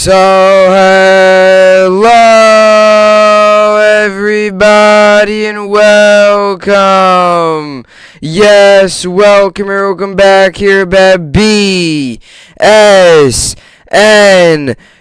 So, hello everybody and welcome. Yes, welcome back here at BSN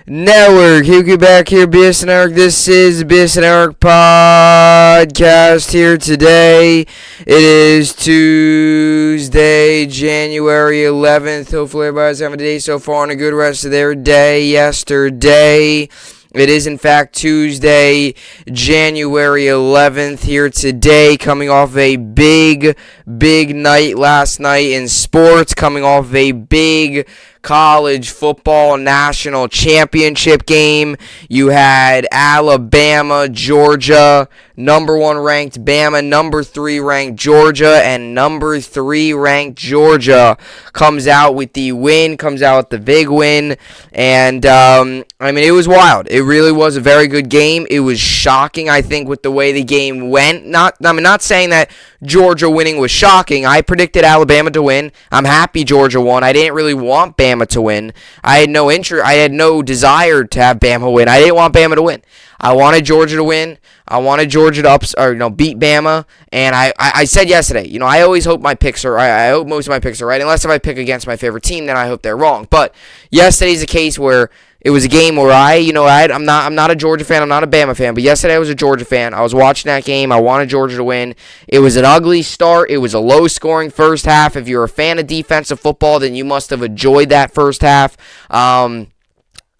Network. Here back here, BSN Network. This is BSN Network podcast here today. It is Tuesday, January 11th. Hopefully everybody's having a day so far and a good rest of their day yesterday. It is, in fact, Tuesday, January 11th here today, coming off a big night last night in sports, coming off a big college football national championship game. You had Alabama, Georgia, number 1 ranked Bama, number 3 ranked Georgia, and number 3 ranked Georgia comes out with the win, comes out with the big win, and it was wild. It really was a very good game. It was shocking, I think, with the way the game went. Not saying that Georgia winning was shocking. I predicted Alabama to win. I'm happy Georgia won. I didn't really want Bama to win. I had no interest. I had no desire to have Bama win. I didn't want Bama to win. I wanted Georgia to win. I wanted Georgia to beat Bama. And I said yesterday, I always hope my picks are right. I hope most of my picks are right. Unless if I pick against my favorite team, then I hope they're wrong. But yesterday's a case where it was a game where I'm not a Georgia fan. I'm not a Bama fan. But yesterday I was a Georgia fan. I was watching that game. I wanted Georgia to win. It was an ugly start. It was a low-scoring first half. If you're a fan of defensive football, then you must have enjoyed that first half.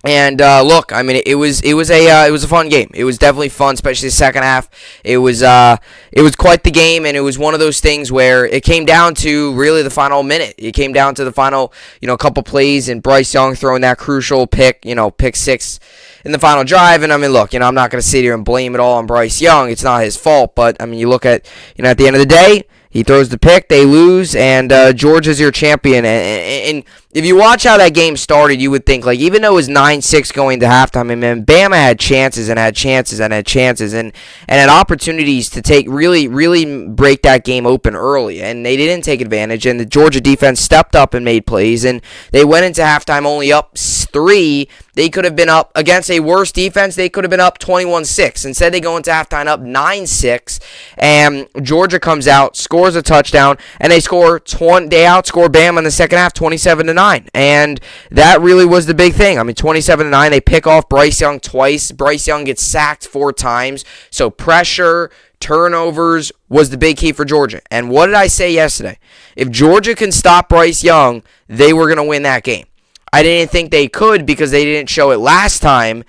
Look, it was a fun game. It was definitely fun, especially the second half. It was quite the game, and it was one of those things where it came down to really the final minute. It came down to the final, couple plays, and Bryce Young throwing that crucial pick, pick 6 in the final drive. And look, I'm not going to sit here and blame it all on Bryce Young. It's not his fault, but you look at, at the end of the day, he throws the pick, they lose, and Georgia's your champion. And if you watch how that game started, you would think, even though it was 9-6 going to halftime, Bama had chances and had opportunities to really break that game open early, and they didn't take advantage, and the Georgia defense stepped up and made plays, and they went into halftime only up 3. They could have been up against a worse defense. They could have been up 21-6. Instead, they go into halftime up 9-6, and Georgia comes out, scores a touchdown, and they outscore Bama in the second half 27-9. And that really was the big thing. 27-9. They pick off Bryce Young twice. Bryce Young gets sacked 4 times. So pressure, turnovers was the big key for Georgia. And what did I say yesterday? If Georgia can stop Bryce Young, they were going to win that game. I didn't think they could because they didn't show it last time.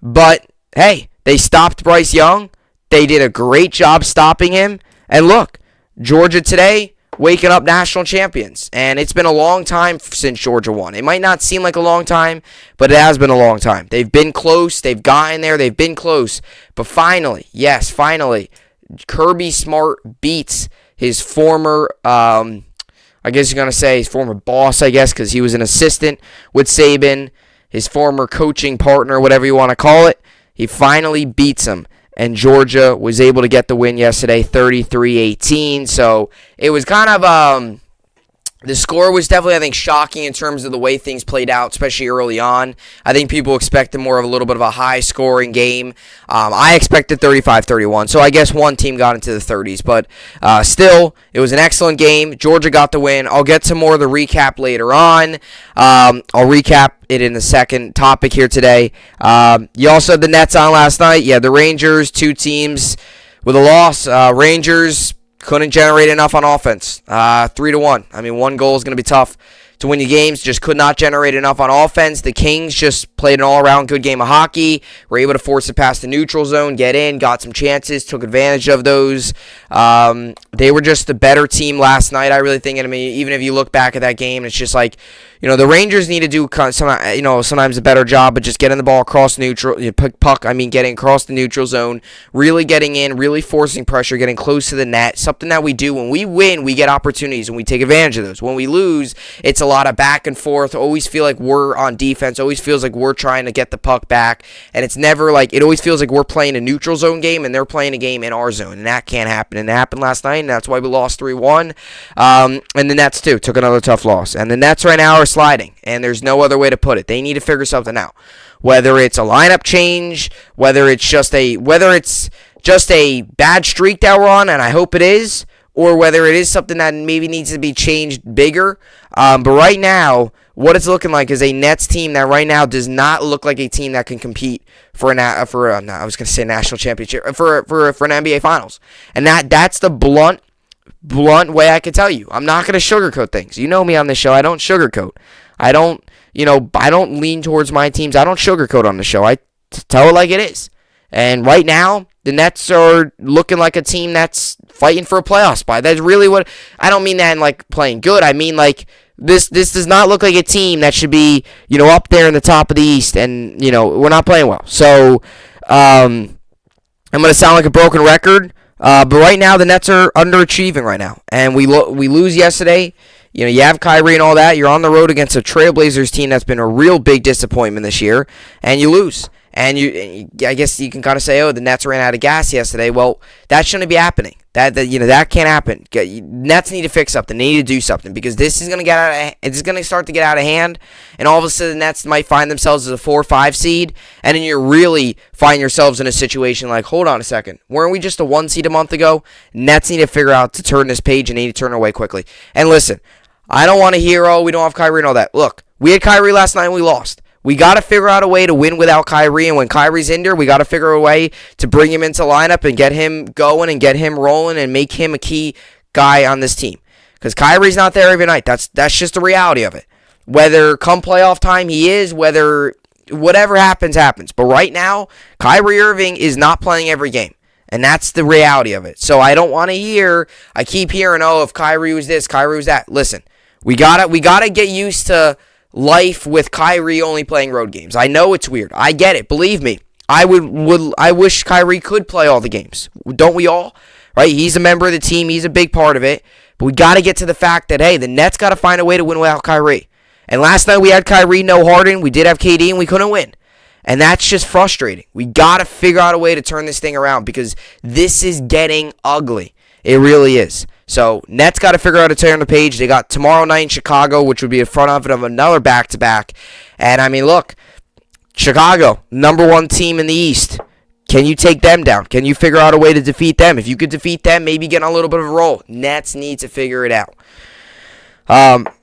But, hey, they stopped Bryce Young. They did a great job stopping him. And look, Georgia today, waking up national champions. And it's been a long time since Georgia won. It might not seem like a long time, but it has been a long time. They've been close. They've gotten there. They've been close. But finally, Kirby Smart beats his former I guess you're going to say his former boss, because he was an assistant with Saban, his former coaching partner, whatever you want to call it. He finally beats him, and Georgia was able to get the win yesterday, 33-18. So it was kind of the score was definitely, I think, shocking in terms of the way things played out, especially early on. I think people expected more of a little bit of a high-scoring game. I expected 35-31, so I guess one team got into the 30s. But still, it was an excellent game. Georgia got the win. I'll get to more of the recap later on. I'll recap it in the second topic here today. You also had the Nets on last night. Yeah, the Rangers, 2 teams with a loss. Rangers couldn't generate enough on offense. 3-1. One goal is going to be tough to win your games. Just could not generate enough on offense. The Kings just played an all-around good game of hockey. Were able to force it past the neutral zone, get in, got some chances, took advantage of those. They were just the better team last night, I really think. Even if you look back at that game, it's just like, the Rangers need to do sometimes a better job of just getting the ball across neutral, getting across the neutral zone, really getting in, really forcing pressure, getting close to the net. Something that we do when we win, we get opportunities and we take advantage of those. When we lose, it's a a lot of back and forth. Always feel like we're on defense. Always feels like we're trying to get the puck back. And it's never like, it always feels like we're playing a neutral zone game and they're playing a game in our zone. And that can't happen. And it happened last night, and that's why we lost 3-1. And the Nets, too, took another tough loss. And the Nets right now are sliding, and there's no other way to put it. They need to figure something out. Whether it's a lineup change, whether it's just a bad streak that we're on, and I hope it is, or whether it is something that maybe needs to be changed bigger. But right now, what it's looking like is a Nets team that right now does not look like a team that can compete for I was going to say national championship, for an NBA Finals. And that's the blunt way I can tell you. I'm not going to sugarcoat things. You know me on this show. I don't sugarcoat. I don't lean towards my teams. I don't sugarcoat on the show. I tell it like it is. And right now, the Nets are looking like a team that's fighting for a playoff spot. That's really what I don't mean that in like playing good. I mean like this does not look like a team that should be, up there in the top of the East, and we're not playing well. So I'm going to sound like a broken record, but right now the Nets are underachieving right now, and we lose yesterday. You have Kyrie and all that. You're on the road against a Trailblazers team that's been a real big disappointment this year, and you lose. And I guess you can kind of say, the Nets ran out of gas yesterday. Well, that shouldn't be happening. That can't happen. Nets need to fix something. They need to do something, because this is going to start to get out of hand, and all of a sudden the Nets might find themselves as a 4 or 5 seed, and then you really find yourselves in a situation like, hold on a second, weren't we just a 1 seed a month ago? Nets need to figure out to turn this page, and they need to turn it away quickly. And listen, I don't want to hear, we don't have Kyrie and all that. Look, we had Kyrie last night and we lost. We got to figure out a way to win without Kyrie, and when Kyrie's in there, we got to figure a way to bring him into lineup and get him going and get him rolling and make him a key guy on this team. Because Kyrie's not there every night. That's just the reality of it. Whether come playoff time he is, whether whatever happens. But right now, Kyrie Irving is not playing every game. And that's the reality of it. So I don't want to hear, I keep hearing, if Kyrie was this, Kyrie was that. Listen, we gotta get used to life with Kyrie only playing road games. I know it's weird. I get it. Believe me. I wish Kyrie could play all the games. Don't we all? Right? He's a member of the team. He's a big part of it. But we got to get to the fact that, hey, the Nets got to find a way to win without Kyrie. And last night we had Kyrie, no Harden. We did have KD, and we couldn't win. And that's just frustrating. We got to figure out a way to turn this thing around, because this is getting ugly. It really is. So, Nets got to figure out how to turn the page. They got tomorrow night in Chicago, which would be in front of another back-to-back. And, I mean, look, Chicago, number 1 team in the East. Can you take them down? Can you figure out a way to defeat them? If you could defeat them, maybe get on a little bit of a roll. Nets need to figure it out.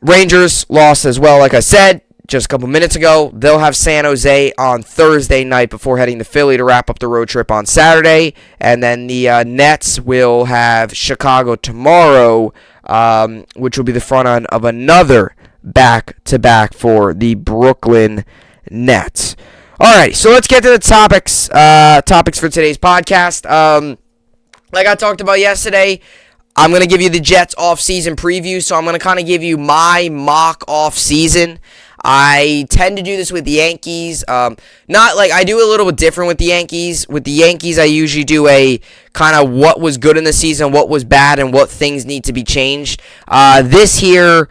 Rangers lost as well, like I said just a couple minutes ago. They'll have San Jose on Thursday night before heading to Philly to wrap up the road trip on Saturday. And then the Nets will have Chicago tomorrow, which will be the front end of another back-to-back for the Brooklyn Nets. All right, so let's get to the topics for today's podcast. Like I talked about yesterday, I'm going to give you the Jets off-season preview, so I'm going to kind of give you my mock off-season. I tend to do this with the Yankees. Not like I do a little bit different with the Yankees. With the Yankees, I usually do a kind of what was good in the season, what was bad, and what things need to be changed. This here,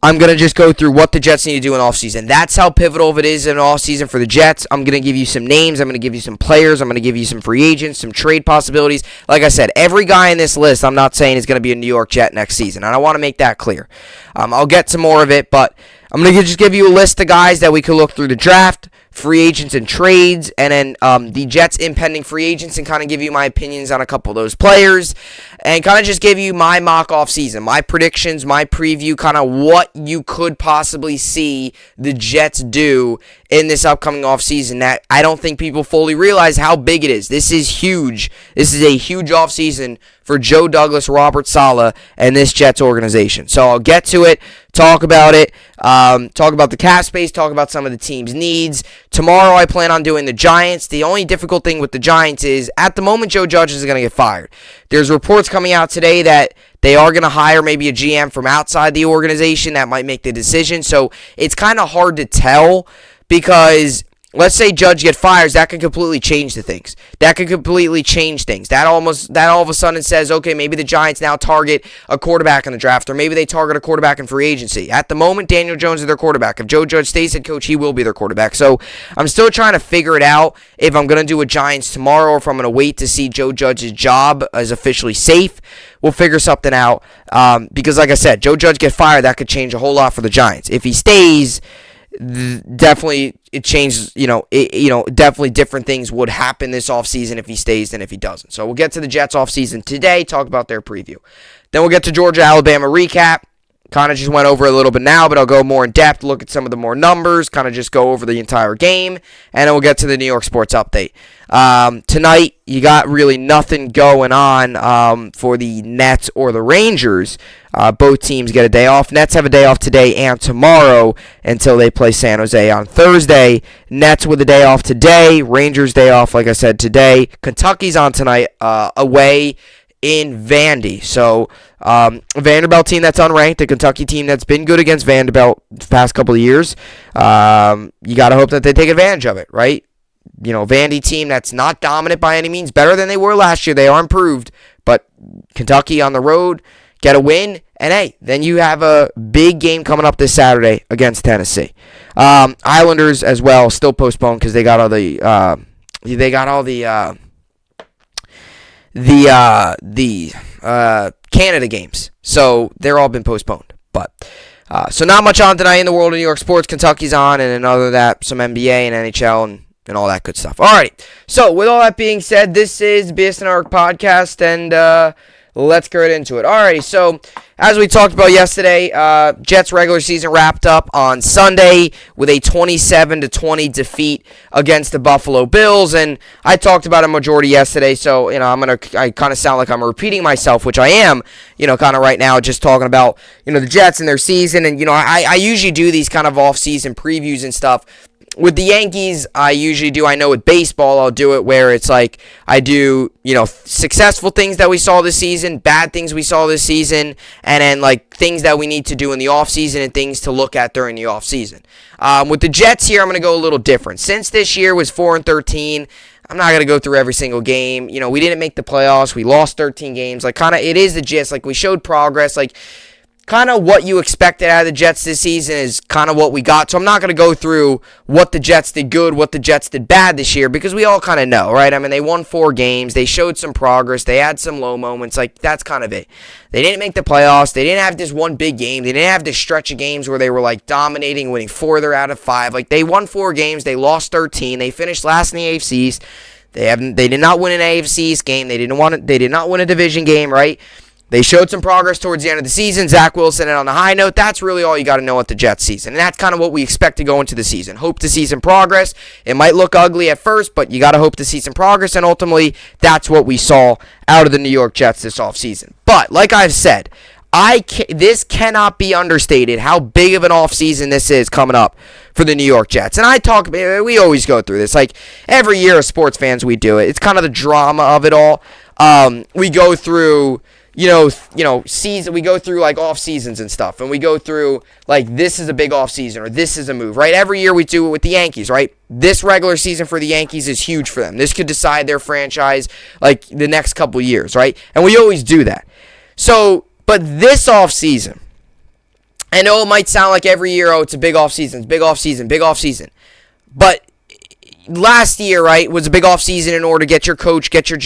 I'm going to just go through what the Jets need to do in offseason. That's how pivotal it is in offseason for the Jets. I'm going to give you some names. I'm going to give you some players. I'm going to give you some free agents, some trade possibilities. Like I said, every guy in this list, I'm not saying is going to be a New York Jet next season. And I want to make that clear. I'll get to more of it, but I'm going to just give you a list of guys that we could look through the draft, free agents and trades, and then the Jets' impending free agents, and kind of give you my opinions on a couple of those players, and kind of just give you my mock off season, my predictions, my preview, kind of what you could possibly see the Jets do in this upcoming offseason that I don't think people fully realize how big it is. This is huge. This is a huge offseason for Joe Douglas, Robert Saleh, and this Jets organization. So I'll get to it, talk about it, talk about the cap space, talk about some of the team's needs. Tomorrow I plan on doing the Giants. The only difficult thing with the Giants is at the moment Joe Judge is going to get fired. There's reports coming out today that they are going to hire maybe a GM from outside the organization that might make the decision. So it's kind of hard to tell because let's say Judge get fired, that could completely change the things. That could completely change things. That all of a sudden says, okay, maybe the Giants now target a quarterback in the draft, or maybe they target a quarterback in free agency. At the moment, Daniel Jones is their quarterback. If Joe Judge stays head coach, he will be their quarterback. So I'm still trying to figure it out if I'm going to do a Giants tomorrow or if I'm going to wait to see Joe Judge's job is officially safe. We'll figure something out because, like I said, Joe Judge get fired, that could change a whole lot for the Giants. If he stays, definitely it changes, definitely different things would happen this offseason if he stays than if he doesn't. So we'll get to the Jets offseason today, talk about their preview. Then we'll get to Georgia-Alabama recap. Kind of just went over a little bit now, but I'll go more in depth, look at some of the more numbers, kind of just go over the entire game, and then we'll get to the New York sports update. Tonight, you got really nothing going on for the Nets or the Rangers. Both teams get a day off. Nets have a day off today and tomorrow until they play San Jose on Thursday. Nets with a day off today. Rangers day off, like I said, today. Kentucky's on tonight away in Vandy. So, Vanderbilt team that's unranked, the Kentucky team that's been good against Vanderbilt the past couple of years. You got to hope that they take advantage of it, right? Vandy team that's not dominant by any means, better than they were last year. They are improved, but Kentucky on the road, get a win, and hey, then you have a big game coming up this Saturday against Tennessee. Islanders as well, still postponed because they got all the Canada games. So they're all been postponed. But so not much on tonight in the world of New York sports. Kentucky's on, and then other than that, some NBA and NHL and all that good stuff. Alrighty. So with all that being said, this is BSN podcast, and let's get right into it. Alrighty, so as we talked about yesterday, Jets regular season wrapped up on Sunday with a 27-20 defeat against the Buffalo Bills, and I talked about a majority yesterday, so I kind of sound like I'm repeating myself, which I am, kind of right now, just talking about the Jets and their season, and I usually do these kind of off-season previews and stuff. With the Yankees, I usually do, I know with baseball, I'll do it where it's like I do, successful things that we saw this season, bad things we saw this season, and then like things that we need to do in the offseason and things to look at during the offseason. With the Jets here, I'm going to go a little different. Since this year was 4-13, I'm not going to go through every single game. We didn't make the playoffs. We lost 13 games. Like, kind of, it is the gist. Like, we showed progress. Like, kind of what you expected out of the Jets this season is kind of what we got. So I'm not going to go through what the Jets did good, what the Jets did bad this year, because we all kind of know, right? I mean, they won 4 games. They showed some progress. They had some low moments. Like, that's kind of it. They didn't make the playoffs. They didn't have this one big game. They didn't have this stretch of games where they were, like, dominating, winning 4 out of 5. Like, they won 4 games. They lost 13. They finished last in the AFC East. They did not win an AFC East game. They did not win a division game, right? They showed some progress towards the end of the season. Zach Wilson, and on the high note, that's really all you got to know at the Jets season. And that's kind of what we expect to go into the season. Hope to see some progress. It might look ugly at first, but you got to hope to see some progress. And ultimately, that's what we saw out of the New York Jets this offseason. But, like I've said, this cannot be understated how big of an offseason this is coming up for the New York Jets. And we always go through this. Like, every year as sports fans, we do it. It's kind of the drama of it all. We go through season. We go through like off seasons and stuff, and we go through like this is a big off season or this is a move, right? Every year we do it with the Yankees, right? This regular season for the Yankees is huge for them. This could decide their franchise like the next couple years, right? And we always do that. So, but this off season, I know it might sound like every year, it's a big off season, big off season, big off season, but last year, right, was a big off season in order to get your coach, get your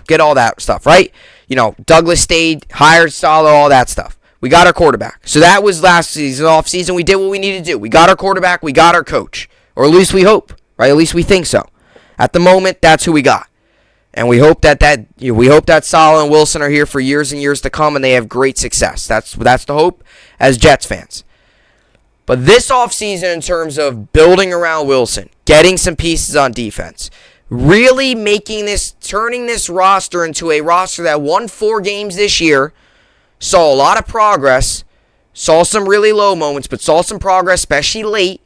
get all that stuff, right? Douglas stayed, hired Saleh, all that stuff. We got our quarterback. So that was last season, off season. We did what we needed to do. We got our quarterback, we got our coach. Or at least we hope, right? At least we think so. At the moment, that's who we got. And we hope that Saleh and Wilson are here for years and years to come and they have great success. That's the hope as Jets fans. But this offseason, in terms of building around Wilson, getting some pieces on defense, really turning this roster into a roster that won 4 games this year, saw a lot of progress, saw some really low moments, but saw some progress, especially late,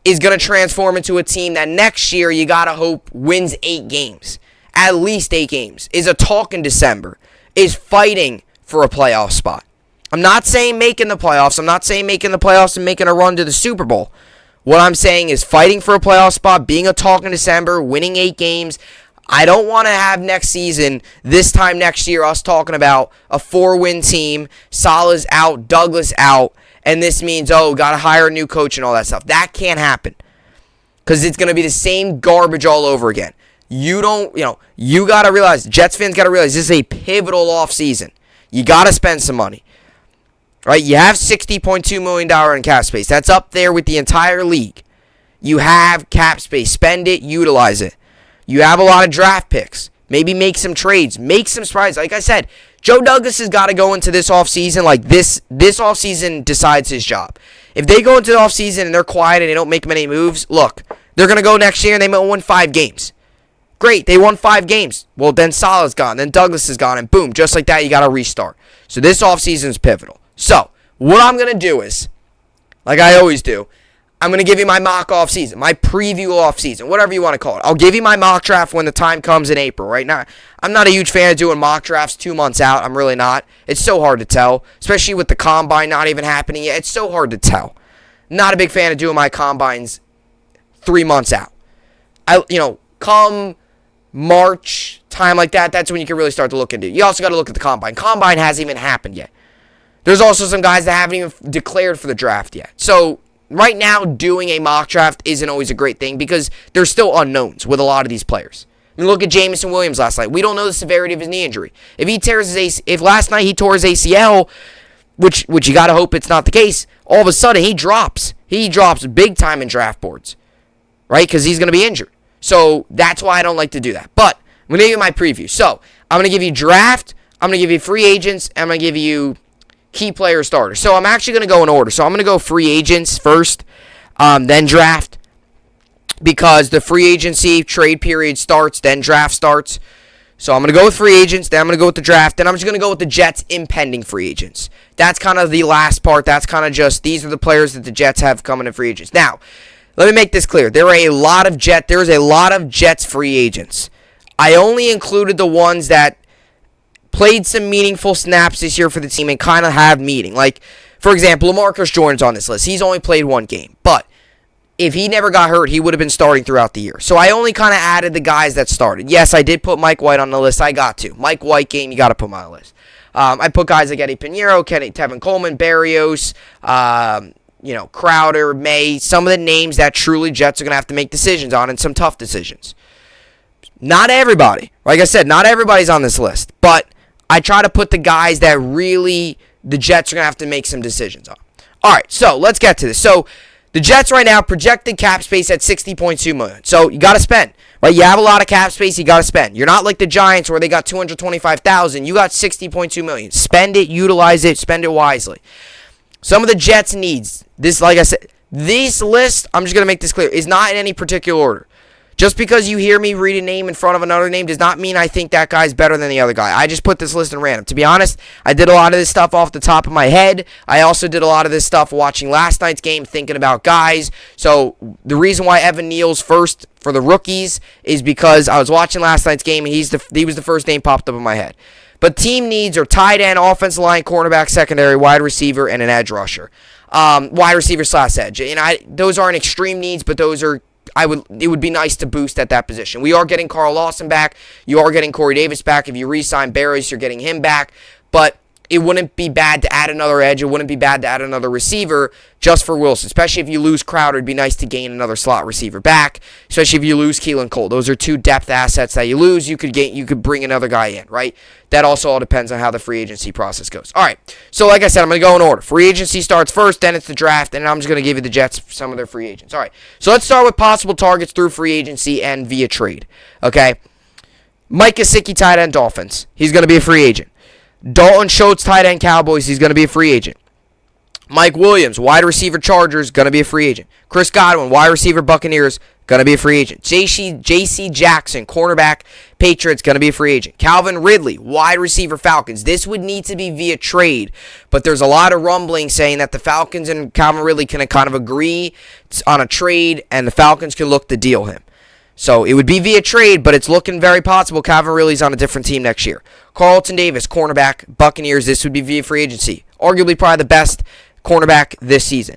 is going to transform into a team that next year, you got to hope, wins 8 games. At least 8 games. Is a talk in December. Is fighting for a playoff spot. I'm not saying making the playoffs. I'm not saying making the playoffs and making a run to the Super Bowl. What I'm saying is fighting for a playoff spot, being a talk in December, winning 8 games. I don't want to have next season, this time next year, us talking about a 4-win team, Salah's out, Douglas out, and this means, got to hire a new coach and all that stuff. That can't happen because it's going to be the same garbage all over again. You got to realize, Jets fans got to realize this is a pivotal offseason. You got to spend some money. Right? You have $60.2 million in cap space. That's up there with the entire league. You have cap space. Spend it, utilize it. You have a lot of draft picks. Maybe make some trades. Make some surprises. Like I said, Joe Douglas has got to go into this offseason like this offseason decides his job. If they go into the offseason and they're quiet and they don't make many moves, look, they're going to go next year and they might win 5 games. Great, they won 5 games. Well, then Salah's gone, then Douglas is gone, and boom, just like that, you got to restart. So this offseason is pivotal. So what I'm going to do is, like I always do, I'm going to give you my mock offseason, my preview offseason, whatever you want to call it. I'll give you my mock draft when the time comes in April. Right now, I'm not a huge fan of doing mock drafts 2 months out. I'm really not. It's so hard to tell, especially with the combine not even happening yet. It's so hard to tell. Not a big fan of doing my combines 3 months out. Come March, time like that, that's when you can really start to look into it. You also got to look at the combine. Combine hasn't even happened yet. There's also some guys that haven't even declared for the draft yet. So right now, doing a mock draft isn't always a great thing because there's still unknowns with a lot of these players. I mean, look at Jameson Williams last night. We don't know the severity of his knee injury. If last night he tore his ACL, which you got to hope it's not the case, all of a sudden he drops. He drops big time in draft boards, right? Because he's going to be injured. So that's why I don't like to do that. But I'm going to give you my preview. So I'm going to give you draft, I'm going to give you free agents, and I'm going to give you key player starters. So I'm actually going to go in order. So I'm going to go free agents first, then draft, because the free agency trade period starts, then draft starts. So I'm going to go with free agents, then I'm going to go with the draft, then I'm just going to go with the Jets' impending free agents. That's kind of the last part. That's kind of just, these are the players that the Jets have coming in free agents. Now, let me make this clear. There's a lot of Jets free agents. I only included the ones that played some meaningful snaps this year for the team and kind of have meaning. Like, for example, Lamarcus Joyner's on this list. He's only played 1 game. But if he never got hurt, he would have been starting throughout the year. So I only kind of added the guys that started. Yes, I did put Mike White on the list. I got to. Mike White game, you got to put him on the list. I put guys like Eddie Pinheiro, Tevin Coleman, Barrios, Crowder, May, some of the names that truly Jets are going to have to make decisions on, and some tough decisions. Not everybody. Like I said, not everybody's on this list. But I try to put the guys that really the Jets are going to have to make some decisions on. All right, so let's get to this. So the Jets right now projected cap space at $60.2 million. So you got to spend. Right? You have a lot of cap space, you got to spend. You're not like the Giants where they got $225,000. You got $60.2 million. Spend it, utilize it, spend it wisely. Some of the Jets' needs, this, like I said, this list, I'm just going to make this clear, is not in any particular order. Just because you hear me read a name in front of another name does not mean I think that guy's better than the other guy. I just put this list in random. To be honest, I did a lot of this stuff off the top of my head. I also did a lot of this stuff watching last night's game, thinking about guys. So the reason why Evan Neal's first for the rookies is because I was watching last night's game and he was the first name popped up in my head. But team needs are tight end, offensive line, cornerback, secondary, wide receiver, and an edge rusher. Wide receiver / edge. Those aren't extreme needs, but those are it would be nice to boost at that position. We are getting Carl Lawson back. You are getting Corey Davis back. If you re-sign Barrios, you're getting him back. But it wouldn't be bad to add another edge. It wouldn't be bad to add another receiver just for Wilson. Especially if you lose Crowder, it'd be nice to gain another slot receiver back. Especially if you lose Caitlyn Cole. Those are 2 depth assets that you lose. You could bring another guy in, right? That also all depends on how the free agency process goes. All right. So like I said, I'm going to go in order. Free agency starts first, then it's the draft, and I'm just going to give you the Jets some of their free agents. All right. So let's start with possible targets through free agency and via trade. Okay. Mike Gesicki, tight end, Dolphins. He's going to be a free agent. Dalton Schultz, tight end, Cowboys. He's going to be a free agent. Mike Williams, wide receiver, Chargers, going to be a free agent. Chris Godwin, wide receiver, Buccaneers, going to be a free agent. J.C. Jackson, cornerback, Patriots, going to be a free agent. Calvin Ridley, wide receiver, Falcons. This would need to be via trade, but there's a lot of rumbling saying that the Falcons and Calvin Ridley can kind of agree on a trade, and the Falcons can look to deal him. So it would be via trade, but it's looking very possible Calvin Ridley's on a different team next year. Carlton Davis, cornerback, Buccaneers. This would be via free agency. Arguably probably the best cornerback this season.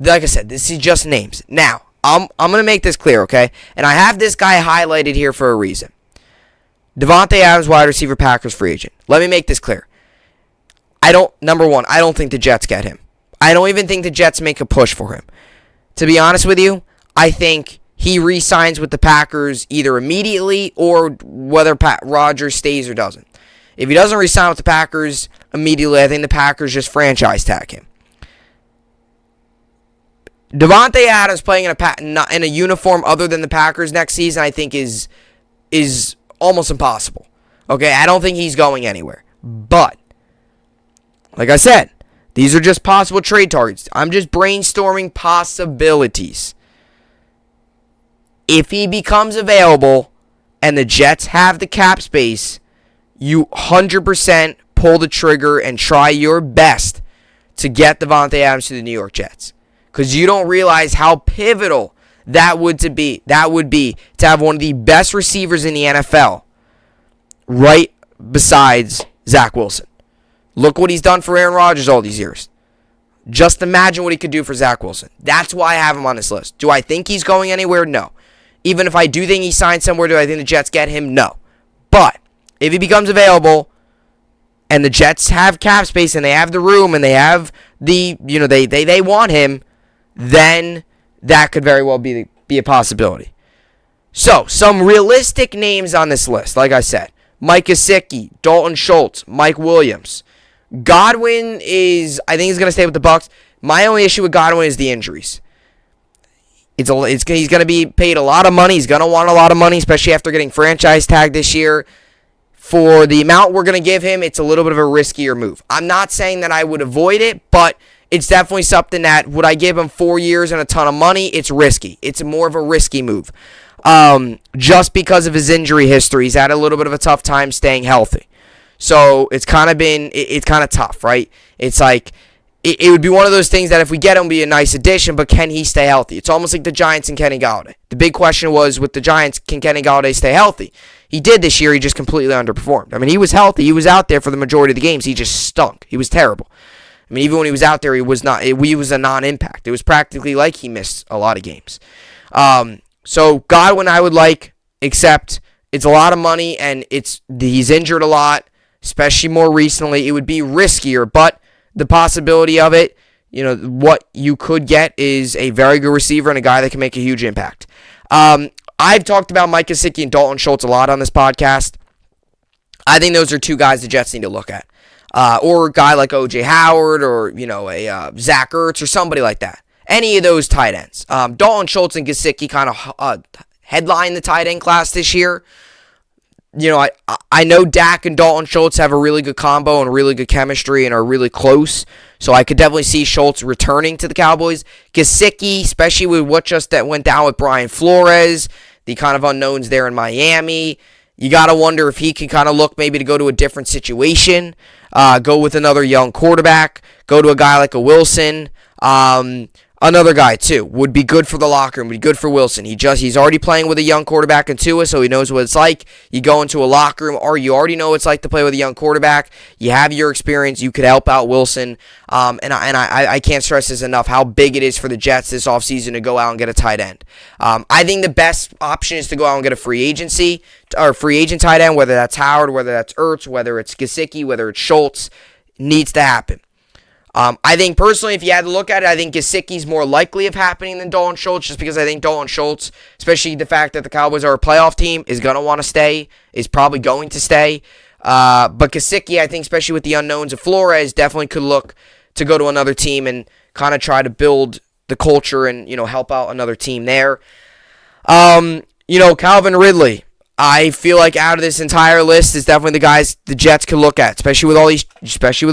like I said, this is just names. Now, I'm going to make this clear, okay? And I have this guy highlighted here for a reason. Davante Adams, wide receiver, Packers free agent. Let me make this clear. Number one, I don't think the Jets get him. I don't even think the Jets make a push for him. To be honest with you, I think he re-signs with the Packers either immediately or whether Rodgers stays or doesn't. If he doesn't re-sign with the Packers immediately, I think the Packers just franchise tag him. Davante Adams playing in a uniform other than the Packers next season, I think is almost impossible. Okay, I don't think he's going anywhere. But like I said, these are just possible trade targets. I'm just brainstorming possibilities. If he becomes available and the Jets have the cap space, you 100% pull the trigger and try your best to get Davante Adams to the New York Jets. Because you don't realize how pivotal that would be to have one of the best receivers in the NFL right besides Zach Wilson. Look what he's done for Aaron Rodgers all these years. Just imagine what he could do for Zach Wilson. That's why I have him on this list. Do I think he's going anywhere? No. Even if I do think he signed somewhere, do I think the Jets get him? No. But if he becomes available and the Jets have cap space and they have the room and they have the, they want him, then that could very well be a possibility. So, some realistic names on this list, like I said. Mike Gesicki, Dalton Schultz, Mike Williams. Godwin I think he's going to stay with the Bucs. My only issue with Godwin is the injuries. He's going to be paid a lot of money. He's going to want a lot of money, especially after getting franchise tagged this year. For the amount we're going to give him, it's a little bit of a riskier move. I'm not saying that I would avoid it, but it's definitely something that, would I give him 4 years and a ton of money? It's risky. It's more of a risky move. Just because of his injury history, he's had a little bit of a tough time staying healthy. So it's kind of tough, right? It's like, it would be one of those things that if we get him, be a nice addition, but can he stay healthy? It's almost like the Giants and Kenny Gallaudet. The big question was, with the Giants, can Kenny Gallaudet stay healthy? He did this year. He just completely underperformed. I mean, he was healthy. He was out there for the majority of the games. He just stunk. He was terrible. I mean, even when he was out there, he was a non-impact. It was practically like he missed a lot of games. So Godwin I would like, except it's a lot of money and he's injured a lot, especially more recently. It would be riskier, but the possibility of it, what you could get is a very good receiver and a guy that can make a huge impact. I've talked about Mike Gesicki and Dalton Schultz a lot on this podcast. I think those are two guys the Jets need to look at. Or a guy like O.J. Howard or, a Zach Ertz or somebody like that. Any of those tight ends. Dalton Schultz and Gesicki kind of headline the tight end class this year. I know Dak and Dalton Schultz have a really good combo and really good chemistry and are really close. So I could definitely see Schultz returning to the Cowboys. Gesicki, especially with what that went down with Brian Flores, the kind of unknowns there in Miami. You got to wonder if he can kind of look maybe to go to a different situation. Go with another young quarterback. Go to a guy like a Wilson. Another guy, too, would be good for the locker room, would be good for Wilson. He's already playing with a young quarterback in Tua, so he knows what it's like. You go into a locker room, or you already know what it's like to play with a young quarterback. You have your experience. You could help out Wilson. I can't stress this enough, how big it is for the Jets this offseason to go out and get a tight end. I think the best option is to go out and get a free agent tight end, whether that's Howard, whether that's Ertz, whether it's Gesicki, whether it's Schultz. Needs to happen. I think personally, if you had to look at it, I think Gesicki's more likely of happening than Dalton Schultz, just because I think Dalton Schultz, especially the fact that the Cowboys are a playoff team, is going to want to stay, is probably going to stay. But Gesicki, I think, especially with the unknowns of Flores, definitely could look to go to another team and kind of try to build the culture and, help out another team there. Calvin Ridley, I feel like out of this entire list is definitely the guys the Jets could look at, especially with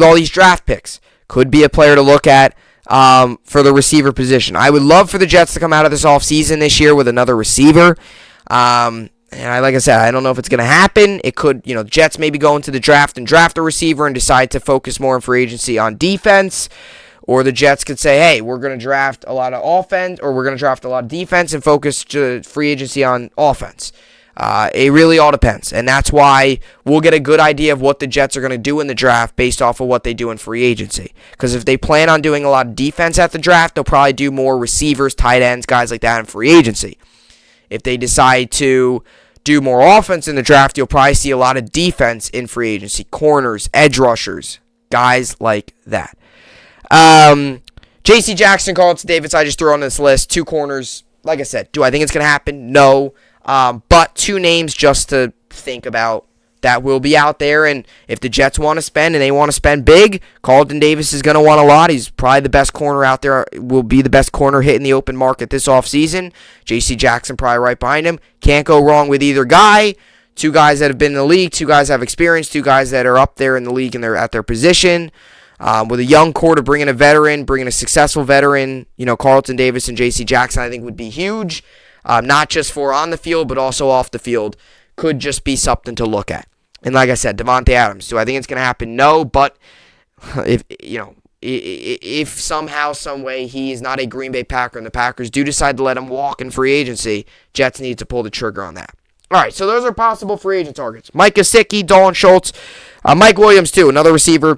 all these draft picks. Could be a player to look at for the receiver position. I would love for the Jets to come out of this offseason this year with another receiver. Like I said, I don't know if it's going to happen. It could, Jets maybe go into the draft and draft a receiver and decide to focus more in free agency on defense. Or the Jets could say, hey, we're going to draft a lot of offense, or we're going to draft a lot of defense and focus to free agency on offense. It really all depends, and that's why we'll get a good idea of what the Jets are going to do in the draft based off of what they do in free agency. Because if they plan on doing a lot of defense at the draft, they'll probably do more receivers, tight ends, guys like that in free agency. If they decide to do more offense in the draft, you'll probably see a lot of defense in free agency. Corners, edge rushers, guys like that. J.C. Jackson, Carlton Davis, I just threw on this list. 2 corners. Like I said, do I think it's going to happen? No. But 2 names just to think about that will be out there. And if the Jets want to spend and they want to spend big, Carlton Davis is going to want a lot. He's probably the best corner out there. Will be the best corner hit in the open market this offseason. J.C. Jackson probably right behind him. Can't go wrong with either guy. 2 guys that have been in the league. 2 guys that have experience. 2 guys that are up there in the league and they're at their position. With a young core to bring in a veteran, bring in a successful veteran, Carlton Davis and J.C. Jackson I think would be huge. Not just for on the field, but also off the field. Could just be something to look at. And like I said, Davante Adams. Do I think it's going to happen? No, but if somehow, some way he is not a Green Bay Packer and the Packers do decide to let him walk in free agency, Jets need to pull the trigger on that. All right, so those are possible free agent targets. Mike Gesicki, Dalton Schultz, Mike Williams too, another receiver.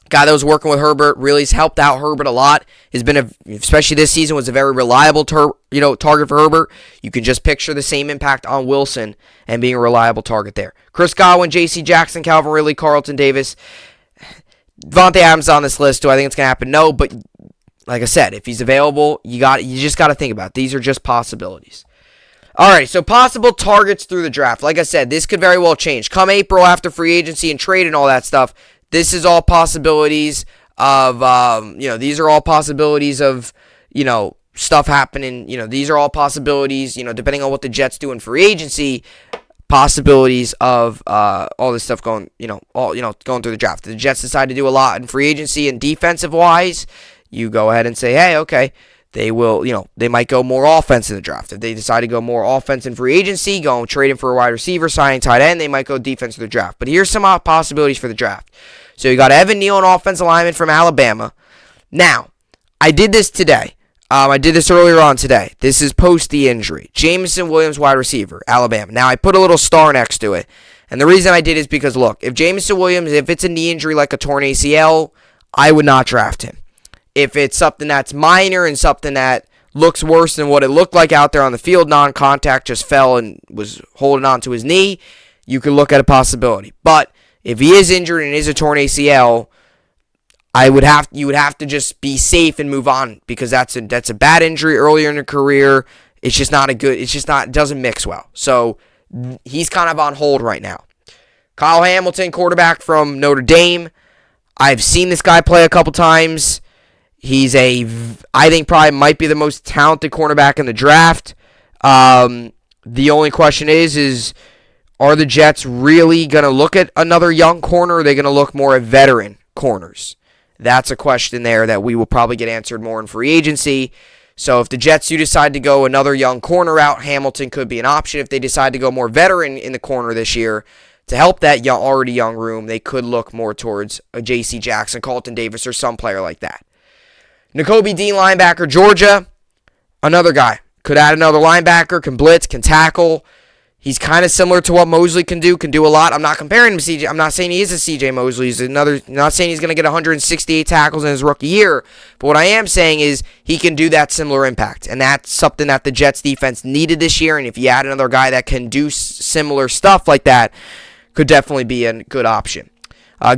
Guy that was working with Herbert, really has helped out Herbert a lot. Has been, especially this season, was a very reliable target for Herbert. You can just picture the same impact on Wilson and being a reliable target there. Chris Godwin, J.C. Jackson, Calvin Ridley, Carlton Davis. Davante Adams on this list. Do I think it's going to happen? No, but like I said, if he's available, you just got to think about it. These are just possibilities. All right, so possible targets through the draft. Like I said, this could very well change. Come April after free agency and trade and all that stuff, this is all possibilities of, these are all possibilities of, stuff happening. These are all possibilities, depending on what the Jets do in free agency, possibilities of all this stuff going, going through the draft. If the Jets decide to do a lot in free agency and defensive wise, you go ahead and say, hey, okay, they will, they might go more offense in the draft. If they decide to go more offense in free agency, go and trade him for a wide receiver, signing tight end, they might go defense in the draft. But here's some possibilities for the draft. So you got Evan Neal, an offensive lineman from Alabama. Now, I did this today. I did this earlier on today. This is post the injury. Jameson Williams, wide receiver, Alabama. Now, I put a little star next to it. And the reason I did is because, look, if Jameson Williams, if it's a knee injury like a torn ACL, I would not draft him. If it's something that's minor and something that looks worse than what it looked like out there on the field, non-contact, just fell and was holding on to his knee, you could look at a possibility. But if he is injured and is a torn ACL, you would have to just be safe and move on, because that's a bad injury earlier in the career. It's just not it doesn't mix well. So he's kind of on hold right now. Kyle Hamilton, quarterback from Notre Dame. I've seen this guy play a couple times. He's I think probably might be the most talented cornerback in the draft. The only question is are the Jets really going to look at another young corner, or are they going to look more at veteran corners? That's a question there that we will probably get answered more in free agency. So if the Jets do decide to go another young corner route, Hamilton could be an option. If they decide to go more veteran in the corner this year to help that already young room, they could look more towards a J.C. Jackson, Carlton Davis, or some player like that. Nakobe Dean, linebacker, Georgia, another guy. Could add another linebacker, can blitz, can tackle. He's kind of similar to what Mosley can do a lot. I'm not comparing him to CJ. I'm not saying he is a CJ Mosley. Not saying he's going to get 168 tackles in his rookie year. But what I am saying is he can do that similar impact. And that's something that the Jets defense needed this year. And if you add another guy that can do similar stuff like that, could definitely be a good option.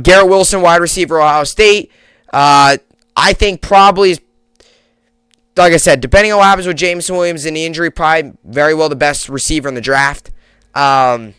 Garrett Wilson, wide receiver, Ohio State. I think probably, like I said, depending on what happens with Jameson Williams and the injury, probably very well the best receiver in the draft. I've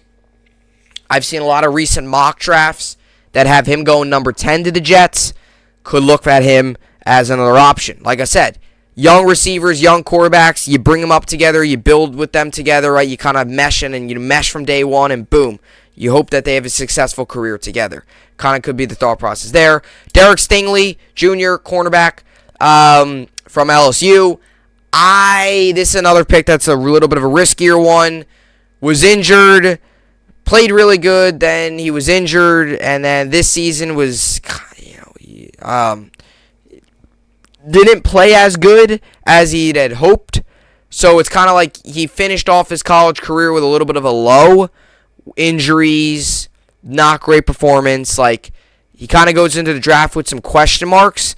seen a lot of recent mock drafts that have him going number 10 to the Jets. Could look at him as another option. Like I said, young receivers, young quarterbacks, you bring them up together, you build with them together, right? You kind of mesh and you mesh from day one, and boom, you hope that they have a successful career together. Kind of could be the thought process there. Derek Stingley, Jr., cornerback from LSU. This is another pick that's a little bit of a riskier one. Was injured, played really good, then he was injured, and then this season was, didn't play as good as he had hoped. So it's kind of like he finished off his college career with a little bit of a low. Injuries, not great performance. Like, he kind of goes into the draft with some question marks.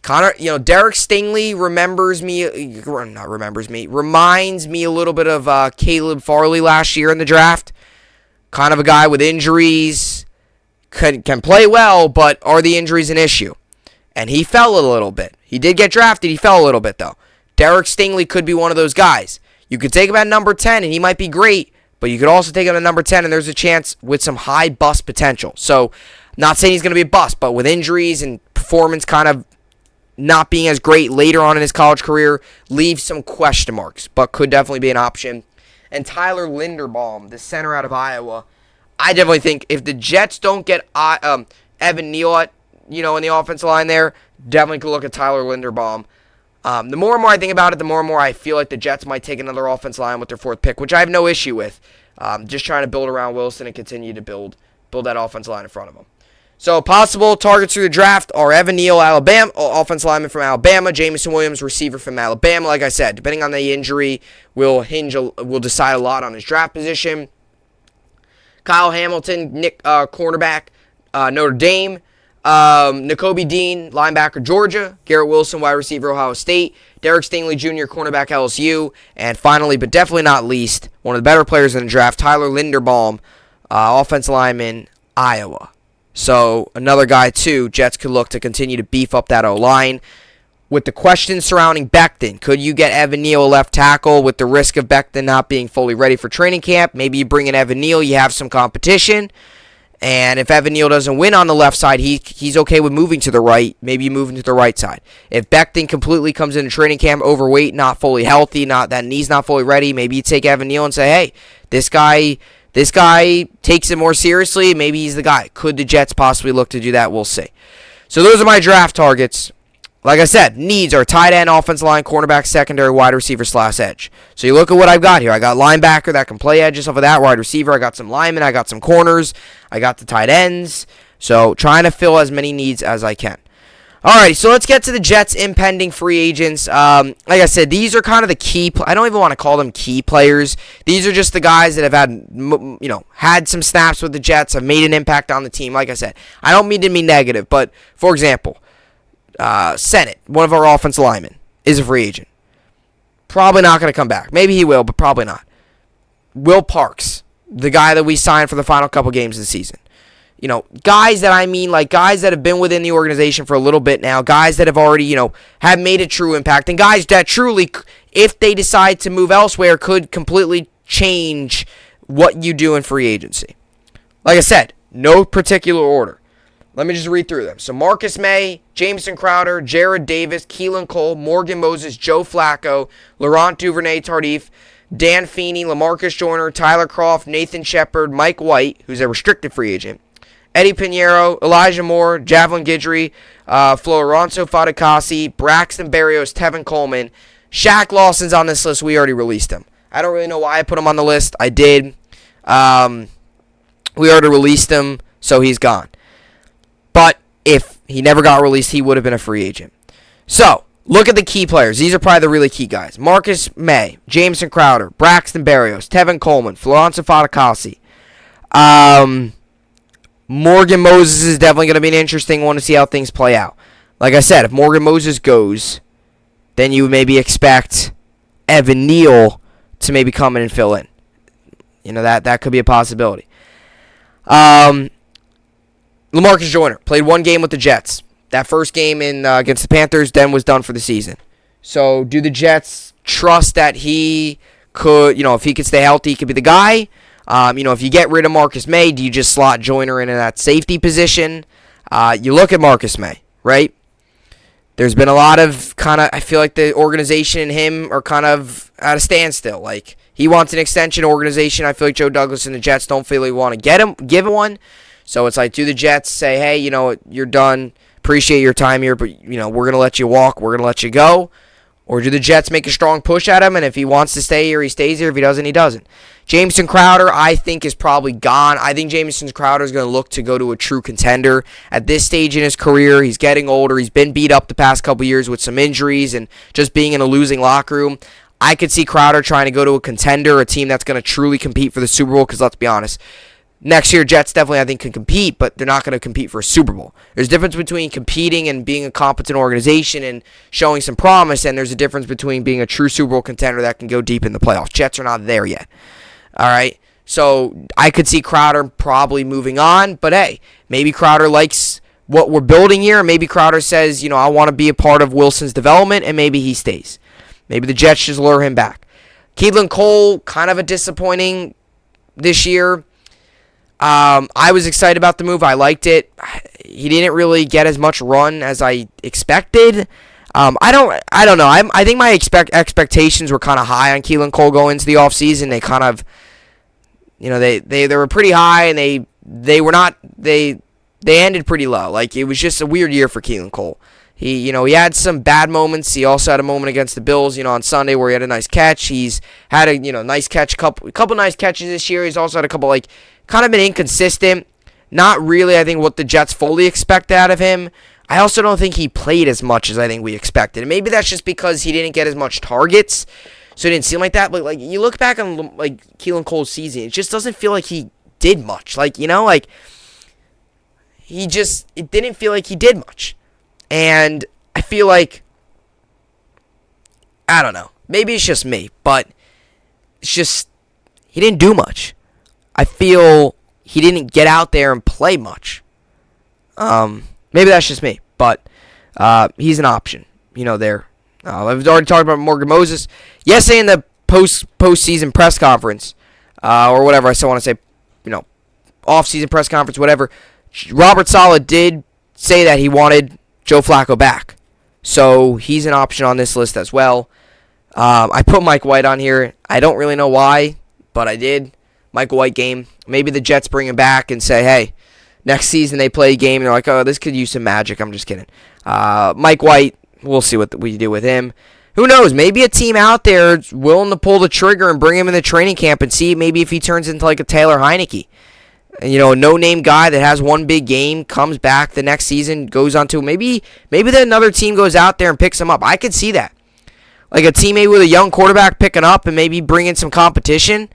Derek Stingley reminds me a little bit of Caleb Farley last year in the draft. Kind of a guy with injuries, can play well, but are the injuries an issue? And he fell a little bit. He did get drafted. He fell a little bit, though. Derek Stingley could be one of those guys. You could take him at number 10, and he might be great, but you could also take him at number 10, and there's a chance with some high bust potential. So, not saying he's going to be a bust, but with injuries and performance kind of not being as great later on in his college career, leaves some question marks, but could definitely be an option. And Tyler Linderbaum, the center out of Iowa, I definitely think if the Jets don't get Evan Neal in the offensive line there, definitely could look at Tyler Linderbaum. The more and more I think about it, the more and more I feel like the Jets might take another offensive line with their 4th pick, which I have no issue with. Just trying to build around Wilson and continue to build that offensive line in front of him. So possible targets through the draft are Evan Neal, Alabama, offensive lineman from Alabama, Jameson Williams, receiver from Alabama. Like I said, depending on the injury, will decide a lot on his draft position. Kyle Hamilton, cornerback, Notre Dame. Nakobe Dean, linebacker, Georgia. Garrett Wilson, wide receiver, Ohio State. Derek Stingley Jr., cornerback, LSU. And finally, but definitely not least, one of the better players in the draft, Tyler Linderbaum, offensive lineman, Iowa. So, another guy, too, Jets could look to continue to beef up that O-line. With the questions surrounding Becton, could you get Evan Neal, a left tackle, with the risk of Becton not being fully ready for training camp? Maybe you bring in Evan Neal, you have some competition. And if Evan Neal doesn't win on the left side, he's okay with moving to the right. Maybe you move him to the right side. If Becton completely comes into training camp overweight, not fully healthy, that knee's not fully ready, maybe you take Evan Neal and say, hey, this guy takes it more seriously. Maybe he's the guy. Could the Jets possibly look to do that? We'll see. So those are my draft targets. Like I said, needs are tight end, offensive line, cornerback, secondary, wide receiver / edge. So you look at what I've got here. I got linebacker that can play edges off of that, wide receiver. I got some linemen. I got some corners. I got the tight ends. So trying to fill as many needs as I can. Alrighty, so let's get to the Jets' impending free agents. Like I said, these are kind of the key. I don't even want to call them key players. These are just the guys that have had some snaps with the Jets, have made an impact on the team. Like I said, I don't mean to be negative, but for example, Sennett, one of our offensive linemen, is a free agent. Probably not going to come back. Maybe he will, but probably not. Will Parks, the guy that we signed for the final couple games of the season. Guys guys that have been within the organization for a little bit now, guys that have already, have made a true impact, and guys that truly, if they decide to move elsewhere, could completely change what you do in free agency. Like I said, no particular order. Let me just read through them. So Marcus May, Jameson Crowder, Jared Davis, Caitlyn Cole, Morgan Moses, Joe Flacco, Laurent Duvernay-Tardif, Dan Feeney, Lamarcus Joyner, Tyler Croft, Nathan Shepard, Mike White, who's a restricted free agent, Eddie Pinheiro, Elijah Moore, Javelin Guidry, Florenzo Fatukasi, Braxton Berrios, Tevin Coleman. Shaq Lawson's on this list. We already released him. I don't really know why I put him on the list. I did. We already released him, so he's gone. But if he never got released, he would have been a free agent. So, look at the key players. These are probably the really key guys. Marcus May, Jameson Crowder, Braxton Berrios, Tevin Coleman, Florenzo Fatukasi. Morgan Moses is definitely going to be an interesting one to see how things play out. Like I said, if Morgan Moses goes, then you maybe expect Evan Neal to maybe come in and fill in. That could be a possibility. Lamarcus Joyner played one game with the Jets. That first game against the Panthers, then was done for the season. So do the Jets trust that he could, if he could stay healthy, he could be the guy? If you get rid of Marcus May, do you just slot Joyner in that safety position? You look at Marcus May, right? There's been a lot of I feel like the organization and him are kind of at a standstill. Like, he wants an extension organization. I feel like Joe Douglas and the Jets don't feel they want to give him one. So it's like, do the Jets say, hey, you're done, appreciate your time here, but, we're going to let you walk, we're going to let you go? Or do the Jets make a strong push at him, and if he wants to stay here, he stays here. If he doesn't, he doesn't. Jameson Crowder, I think, is probably gone. I think Jameson Crowder is going to look to go to a true contender. At this stage in his career, he's getting older. He's been beat up the past couple years with some injuries and just being in a losing locker room. I could see Crowder trying to go to a contender, a team that's going to truly compete for the Super Bowl, because let's be honest, next year Jets definitely, I think, can compete, but they're not going to compete for a Super Bowl. There's a difference between competing and being a competent organization and showing some promise, and there's a difference between being a true Super Bowl contender that can go deep in the playoffs. Jets are not there yet. All right? So I could see Crowder probably moving on, but hey, maybe Crowder likes what we're building here. Maybe Crowder says, I want to be a part of Wilson's development, and maybe he stays. Maybe the Jets just lure him back. Caitlyn Cole, kind of a disappointing this year. I was excited about the move. I liked it. He didn't really get as much run as I expected. I don't know. I think my expectations were kind of high on Caitlyn Cole going into the offseason. They kind of, they were pretty high, and they were not. They ended pretty low. Like, it was just a weird year for Caitlyn Cole. He had some bad moments. He also had a moment against the Bills, on Sunday where he had a nice catch. He's had a, nice catch, couple nice catches this year. He's also had a couple, kind of been inconsistent. Not really, I think, what the Jets fully expect out of him. I also don't think he played as much as I think we expected. And maybe that's just because he didn't get as much targets, so it didn't seem like that. But, you look back on, Caitlyn Cole's season, it just doesn't feel like he did much. It didn't feel like he did much. And I feel like, I don't know, maybe it's just me, but it's just, he didn't do much. I feel he didn't get out there and play much. Maybe that's just me, but he's an option, there. I've already talked about Morgan Moses. Yesterday in the postseason press conference, or whatever, I still want to say, off-season press conference, whatever, Robert Saleh did say that he wanted Joe Flacco back. So he's an option on this list as well. I put Mike White on here. I don't really know why, but I did. Michael White game. Maybe the Jets bring him back and say, hey, next season they play a game, and they're like, oh, this could use some magic. I'm just kidding. Mike White, we'll see what we do with him. Who knows? Maybe a team out there is willing to pull the trigger and bring him in the training camp and see maybe if he turns into a Taylor Heineke. A no-name guy that has one big game, comes back the next season, goes on to maybe another team goes out there and picks him up. I could see that. A teammate with a young quarterback picking up and maybe bringing some competition.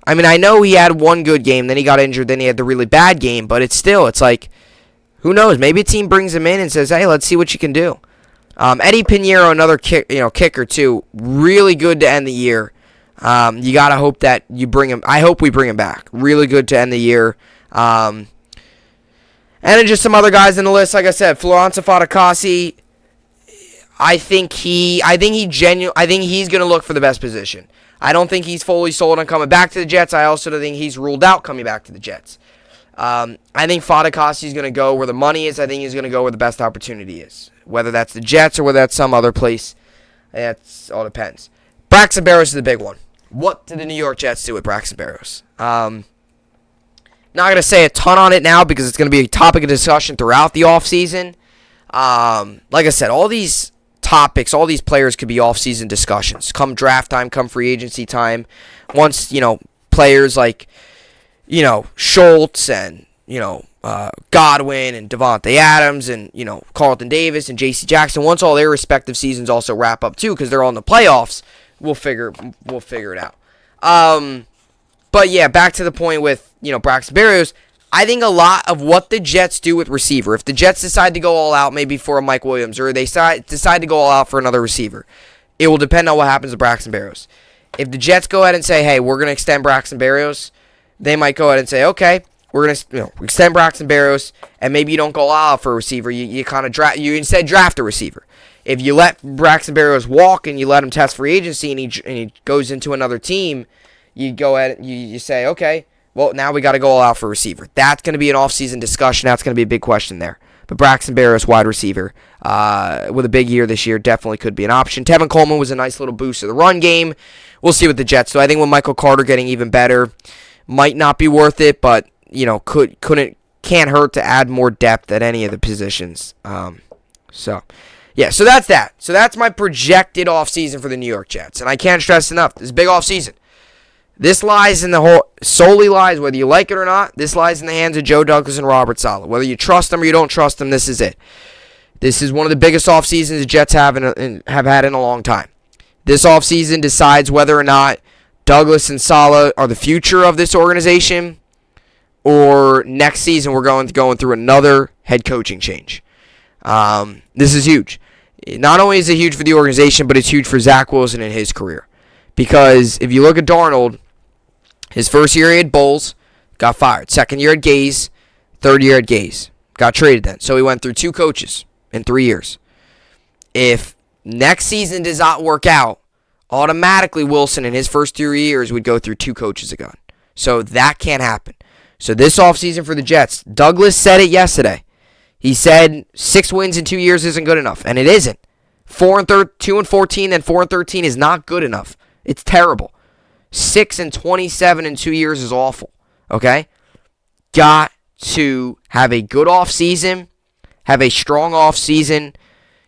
I mean, I know he had one good game, then he got injured, then he had the really bad game, but it's who knows? Maybe a team brings him in and says, hey, let's see what you can do. Eddie Pinheiro, another kicker too, really good to end the year. You got to hope that you bring him. I hope we bring him back. Really good to end the year. And then just some other guys in the list. Like I said, Florence Fatukasi. I think he's going to look for the best position. I don't think he's fully sold on coming back to the Jets. I also don't think he's ruled out coming back to the Jets. I think Fatukasi is going to go where the money is. I think he's going to go where the best opportunity is. Whether that's the Jets or whether that's some other place, it all depends. Braxton Berrios is the big one. What did the New York Jets do with Braxton Berrios? Not going to say a ton on it now because it's going to be a topic of discussion throughout the offseason. Like I said, all these topics, all these players could be offseason discussions. Come draft time, come free agency time. Once, players like, Schultz and, Godwin and Devontae Adams and, Carlton Davis and J.C. Jackson, once all their respective seasons also wrap up too because they're all in the playoffs, we'll figure it out. But yeah, back to the point with, Braxton Berrios. I think a lot of what the Jets do with receiver, if the Jets decide to go all out maybe for a Mike Williams or they decide to go all out for another receiver, it will depend on what happens to Braxton Berrios. If the Jets go ahead and say, hey, we're going to extend Braxton Berrios, they might go ahead and say, okay, we're going to extend Braxton Berrios, and maybe you don't go all out for a receiver. You kind of instead draft a receiver. If you let Braxton Berrios walk and you let him test free agency and he goes into another team, you go ahead and you say, okay, well, now we got to go all out for a receiver. That's going to be an offseason discussion. That's going to be a big question there. But Braxton Berrios, wide receiver, with a big year this year, definitely could be an option. Tevin Coleman was a nice little boost to the run game. We'll see with the Jets. So I think with Michael Carter getting even better, might not be worth it, but can't hurt to add more depth at any of the positions. So that's that. So that's my projected offseason for the New York Jets. And I can't stress enough, this is a big offseason. This lies in solely lies, whether you like it or not, this lies in the hands of Joe Douglas and Robert Saleh. Whether you trust them or you don't trust them, this is it. This is one of the biggest off seasons the Jets have had in a long time. This offseason decides whether or not Douglas and Saleh are the future of this organization, or next season we're going through another head coaching change. This is huge. Not only is it huge for the organization, but it's huge for Zach Wilson and his career. Because if you look at Darnold, his first year he had Bowles, got fired. Second year at Gaze, third year at Gaze, got traded then. So he went through 2 coaches in 3 years. If next season does not work out, automatically Wilson in his first 3 years would go through 2 coaches again. So that can't happen. So this offseason for the Jets, Douglas said it yesterday. He said 6 wins in 2 years isn't good enough, and it isn't. 2-14, then 4-13 is not good enough. It's terrible. 6-27 in 2 years is awful. Okay? Got to have a good offseason, have a strong offseason.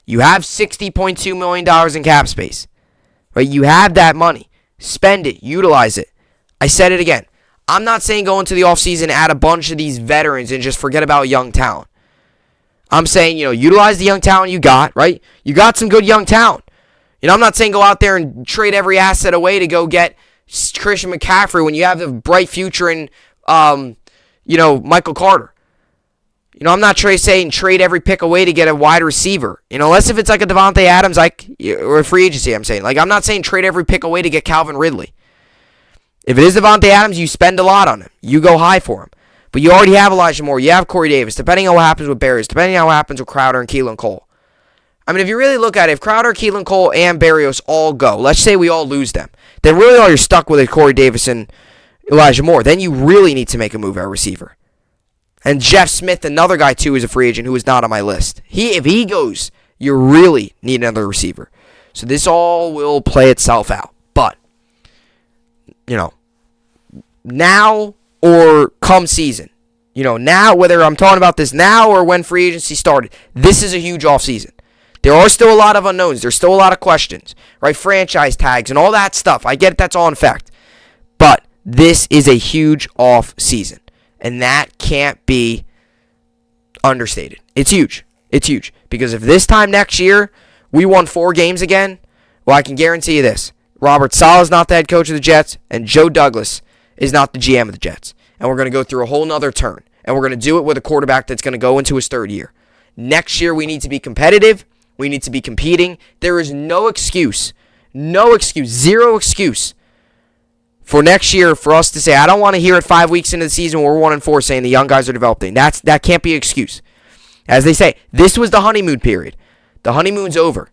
You have $60.2 million in cap space. Right? You have that money. Spend it. Utilize it. I said it again. I'm not saying go into the offseason, add a bunch of these veterans and just forget about young talent. I'm saying, utilize the young talent you got, right? You got some good young talent. I'm not saying go out there and trade every asset away to go get Christian McCaffrey when you have a bright future in, Michael Carter. I'm not saying trade every pick away to get a wide receiver. Unless if it's like a Devontae Adams, or a free agency, I'm saying. I'm not saying trade every pick away to get Calvin Ridley. If it is Devontae Adams, you spend a lot on him. You go high for him. But you already have Elijah Moore. You have Corey Davis. Depending on what happens with Berrios. Depending on what happens with Crowder and Caitlyn Cole. I mean, if you really look at it, if Crowder, Caitlyn Cole, and Berrios all go, let's say we all lose them, then really all you're stuck with is Corey Davis and Elijah Moore. Then you really need to make a move at receiver. And Jeff Smith, another guy too, is a free agent who is not on my list. If he goes, you really need another receiver. So this all will play itself out. But, now or come season. Now, whether I'm talking about this now or when free agency started, this is a huge offseason. There are still a lot of unknowns. There's still a lot of questions, right? Franchise tags and all that stuff. I get it, that's all in fact. But this is a huge offseason, and that can't be understated. It's huge. It's huge. Because if this time next year we won 4 games again, well, I can guarantee you this. Robert Saleh is not the head coach of the Jets, and Joe Douglas is not the GM of the Jets. And we're going to go through a whole nother turn. And we're going to do it with a quarterback that's going to go into his 3rd year. Next year, we need to be competitive. We need to be competing. There is no excuse, zero excuse for next year for us to say, I don't want to hear it 5 weeks into the season where we're 1-4 saying the young guys are developing. That can't be an excuse. As they say, this was the honeymoon period. The honeymoon's over.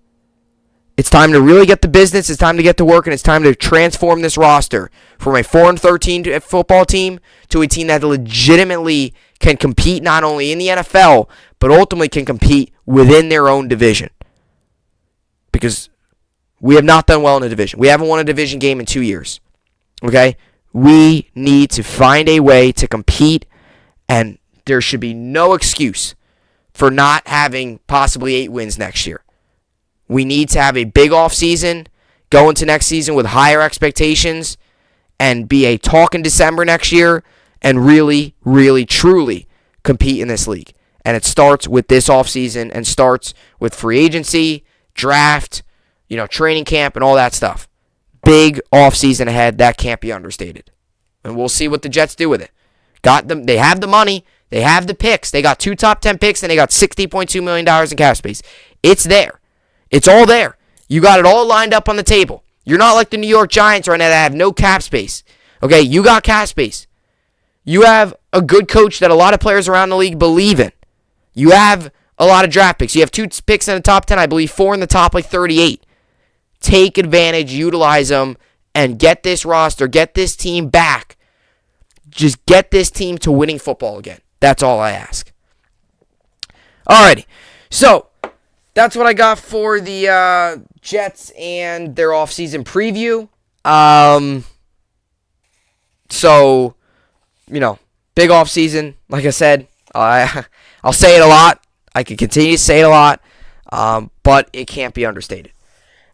It's time to really get the business. It's time to get to work, and it's time to transform this roster from a 4-13 football team to a team that legitimately can compete not only in the NFL, but ultimately can compete within their own division. Because we have not done well in the division. We haven't won a division game in 2 years. Okay? We need to find a way to compete, and there should be no excuse for not having possibly 8 wins next year. We need to have a big offseason, go into next season with higher expectations, and be a talk in December next year, and really, really, truly compete in this league. And it starts with this offseason and starts with free agency, draft, training camp, and all that stuff. Big offseason ahead. That can't be understated. And we'll see what the Jets do with it. They have the money. They have the picks. They got 2 top 10 picks, and they got $60.2 million in cap space. It's there. It's all there. You got it all lined up on the table. You're not like the New York Giants right now that have no cap space. Okay, you got cap space. You have a good coach that a lot of players around the league believe in. You have a lot of draft picks. You have 2 picks in the top 10, I believe 4 in the top 38. Take advantage, utilize them, and get this roster, get this team back. Just get this team to winning football again. That's all I ask. Alrighty, so that's what I got for the Jets and their offseason preview. So, big offseason. Like I said, I'll say it a lot. I can continue to say it a lot, but it can't be understated.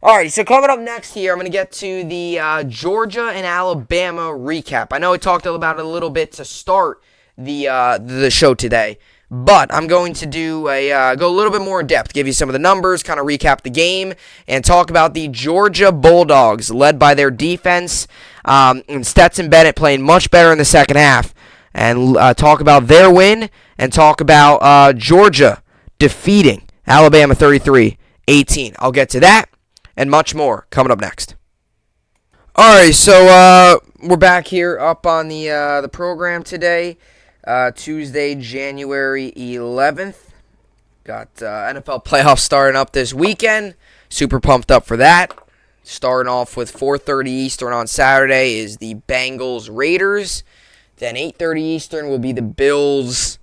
Alright, so coming up next here, I'm going to get to the Georgia and Alabama recap. I know I talked about it a little bit to start the show today, But I'm going to go a little bit more in depth, give you some of the numbers, kind of recap the game, and talk about the Georgia Bulldogs, led by their defense, and Stetson Bennett playing much better in the second half, and talk about their win, and talk about Georgia defeating Alabama 33-18. I'll get to that and much more coming up next. All right, so we're back here up on the program today. Tuesday, January 11th. Got NFL playoffs starting up this weekend. Super pumped up for that. Starting off with 4:30 Eastern on Saturday is the Bengals Raiders. Then 8:30 Eastern will be the Bills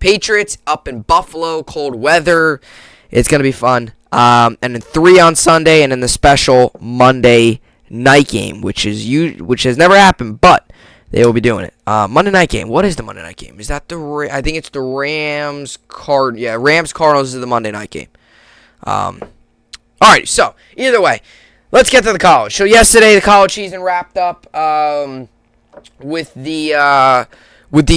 Patriots up in Buffalo. Cold weather. It's going to be fun. And then 3 on Sunday, and then the special Monday night game, which has never happened, but they will be doing it. Monday night game. What is the Monday night game? Is that I think it's the Rams Cardinals is the Monday night game. All right. So either way, let's get to the college. So yesterday the college season wrapped up with the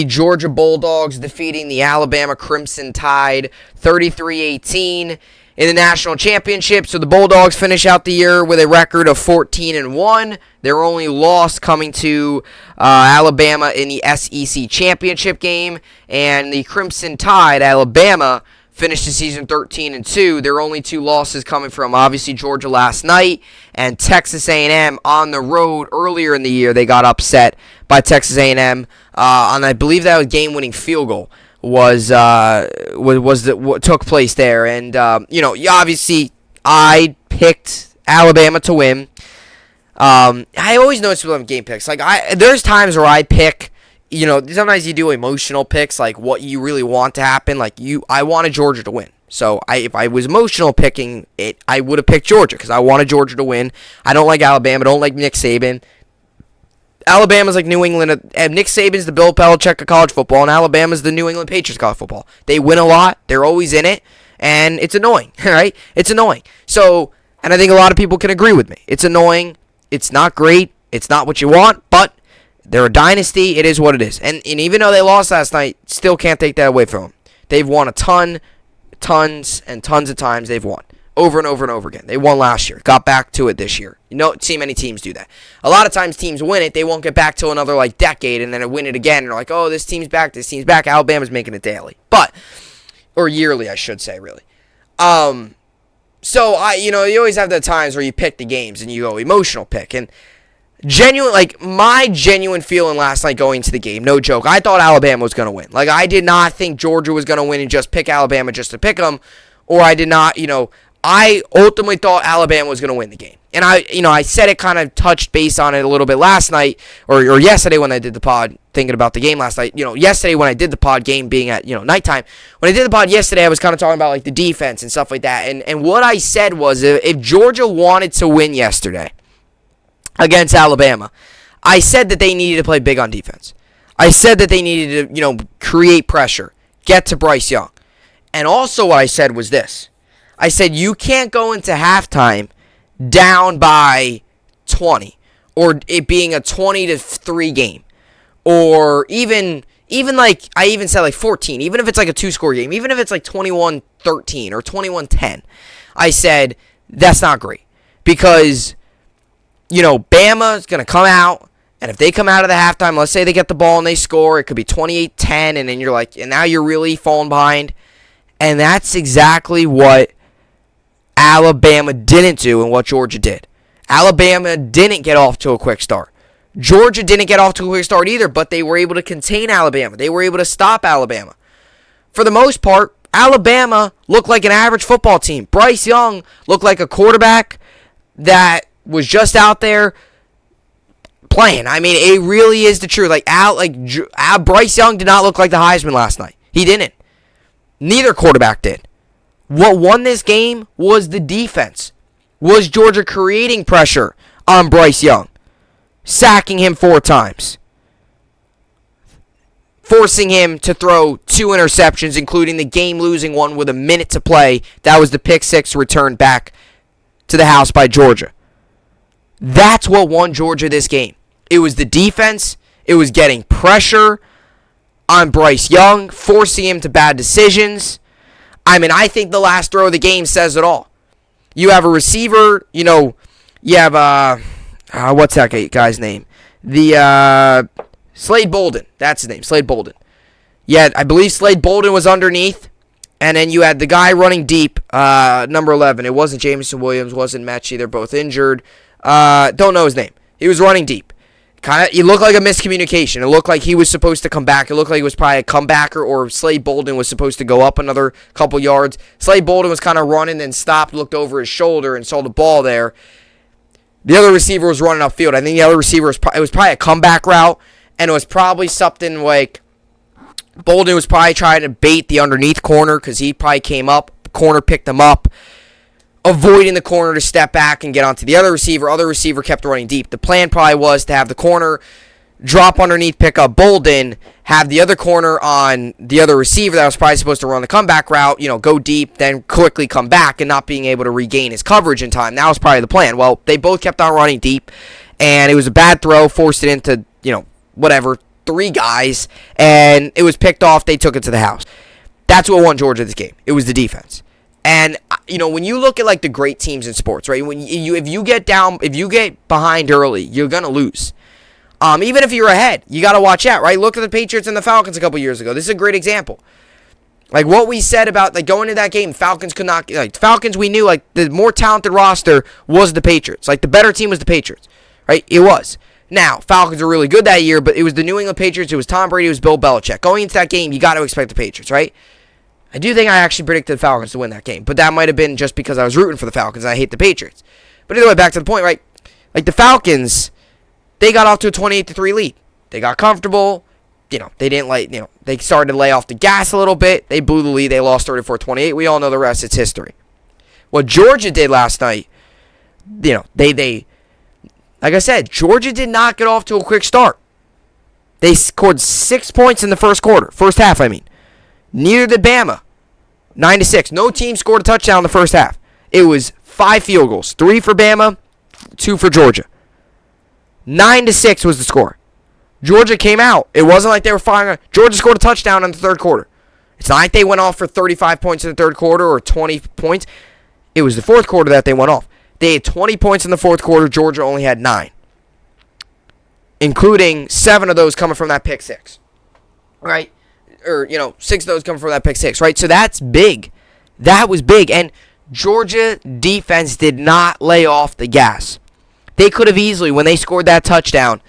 Georgia Bulldogs defeating the Alabama Crimson Tide 33-18 in the national championship. So the Bulldogs finish out the year with a record of 14-1. Their only loss coming to Alabama in the SEC championship game. And the Crimson Tide, Alabama, finished the season 13-2. Their only 2 losses coming from obviously Georgia last night and Texas A&M on the road earlier in the year. They got upset by Texas A&M on, I believe that was game-winning field goal. Was what took place there, and obviously I picked Alabama to win. I always notice with game picks, there's times where I pick, sometimes you do emotional picks, like what you really want to happen. I wanted Georgia to win, so if I was emotional picking it, I would have picked Georgia because I wanted Georgia to win. I don't like Alabama, don't like Nick Saban. Alabama's like New England, and Nick Saban's the Bill Belichick of college football, and Alabama's the New England Patriots of college football. They win a lot, they're always in it, and it's annoying, right? It's annoying. So, and I think a lot of people can agree with me. It's annoying, it's not great, it's not what you want, but they're a dynasty, it is what it is. And even though they lost last night, still can't take that away from them. They've won a tons of times they've won. Over and over and over again. They won last year. Got back to it this year. You don't see many teams do that. A lot of times teams win it. They won't get back till another decade and then they win it again. And they're like, oh, this team's back. This team's back. Alabama's making it daily. Or yearly, I should say, really. So, you always have the times where you pick the games and you go emotional pick. And my genuine feeling last night going into the game, no joke, I thought Alabama was going to win. I did not think Georgia was going to win and just pick Alabama just to pick them. Or I did not, I ultimately thought Alabama was going to win the game. And I said it, kind of touched base on it a little bit last night or yesterday when I did the pod, thinking about the game last night. Yesterday when I did the pod, game being at, nighttime. When I did the pod yesterday, I was kind of talking about the defense and stuff like that. And what I said was if Georgia wanted to win yesterday against Alabama, I said that they needed to play big on defense. I said that they needed to, create pressure, get to Bryce Young. And also what I said was this. I said you can't go into halftime down by 20 or it being a 20-3 game or even I even said 14, even if it's a 2-score game, even if it's 21-13 or 21-10. I said that's not great because Bama is going to come out, and if they come out of the halftime, let's say they get the ball and they score, it could be 28-10 and then you're and now you're really falling behind. And that's exactly what Alabama didn't do and what Georgia did. Alabama didn't get off to a quick start. Georgia didn't get off to a quick start either, but they were able to contain Alabama. They were able to stop Alabama. For the most part, Alabama looked like an average football team. Bryce Young looked like a quarterback that was just out there playing. I mean, it really is the truth. Bryce Young did not look like the Heisman last night. He didn't. Neither quarterback did. What won this game was the defense. Was Georgia creating pressure on Bryce Young, sacking him 4 times, forcing him to throw 2 interceptions, including the game-losing one with a minute to play. That was the pick 6 returned back to the house by Georgia. That's what won Georgia this game. It was the defense. It was getting pressure on Bryce Young, forcing him to bad decisions. I mean, I think the last throw of the game says it all. You have a receiver, you have, what's that guy's name? Slade Bolden. That's his name, Slade Bolden. Yeah, I believe Slade Bolden was underneath. And then you had the guy running deep, number 11. It wasn't Jameson Williams, wasn't Mechie. They're both injured. Don't know his name. He was running deep. It looked like a miscommunication. It looked like he was supposed to come back. It looked like it was probably a comebacker, or Slade Bolden was supposed to go up another couple yards. Slade Bolden was kind of running, then stopped, looked over his shoulder, and saw the ball there. The other receiver was running upfield. I think the other receiver it was probably a comeback route, and it was probably something like Bolden was probably trying to bait the underneath corner because he probably came up. The corner picked him up, avoiding the corner to step back and get onto the other receiver. Other receiver kept running deep. The plan probably was to have the corner drop underneath, pick up Bolden, have the other corner on the other receiver that was probably supposed to run the comeback route, go deep, then quickly come back and not being able to regain his coverage in time. That was probably the plan. Well, they both kept on running deep, and it was a bad throw, forced it into, three guys, and it was picked off. They took it to the house. That's what won Georgia this game. It was the defense. And when you look at like the great teams in sports, right? When if you get behind early, you're gonna lose. Even if you're ahead, you gotta watch out, right? Look at the Patriots and the Falcons a couple years ago. This is a great example. Like what we said about like going into that game, Falcons could not Falcons. We knew like the more talented roster was the Patriots. Like the better team was the Patriots, right? It was. Now, Falcons were really good that year, but it was the New England Patriots, it was Tom Brady, it was Bill Belichick. Going into that game, you got to expect the Patriots, right? I do think I actually predicted the Falcons to win that game, but that might have been just because I was rooting for the Falcons and I hate the Patriots. But either way, back to the point, right? Like the Falcons, they got off to a 28-3 lead. They got comfortable. They didn't they started to lay off the gas a little bit. They blew the lead. They lost 34-28. We all know the rest. It's history. What Georgia did last night, they like I said, Georgia did not get off to a quick start. They scored 6 points in the first half. Neither did Bama. 9-6. No team scored a touchdown in the first half. It was 5 field goals. 3 for Bama, 2 for Georgia. 9-6 was the score. Georgia came out. It wasn't like they were firing. Georgia scored a touchdown in the third quarter. It's not like they went off for 35 points in the third quarter or 20 points. It was the fourth quarter that they went off. They had 20 points in the fourth quarter. Georgia only had 9. Including 7 of those coming from that pick 6. Right? Or, 6 of those coming from that pick 6. Right? So that's big. That was big. And Georgia defense did not lay off the gas. They could have easily, when they scored that touchdown,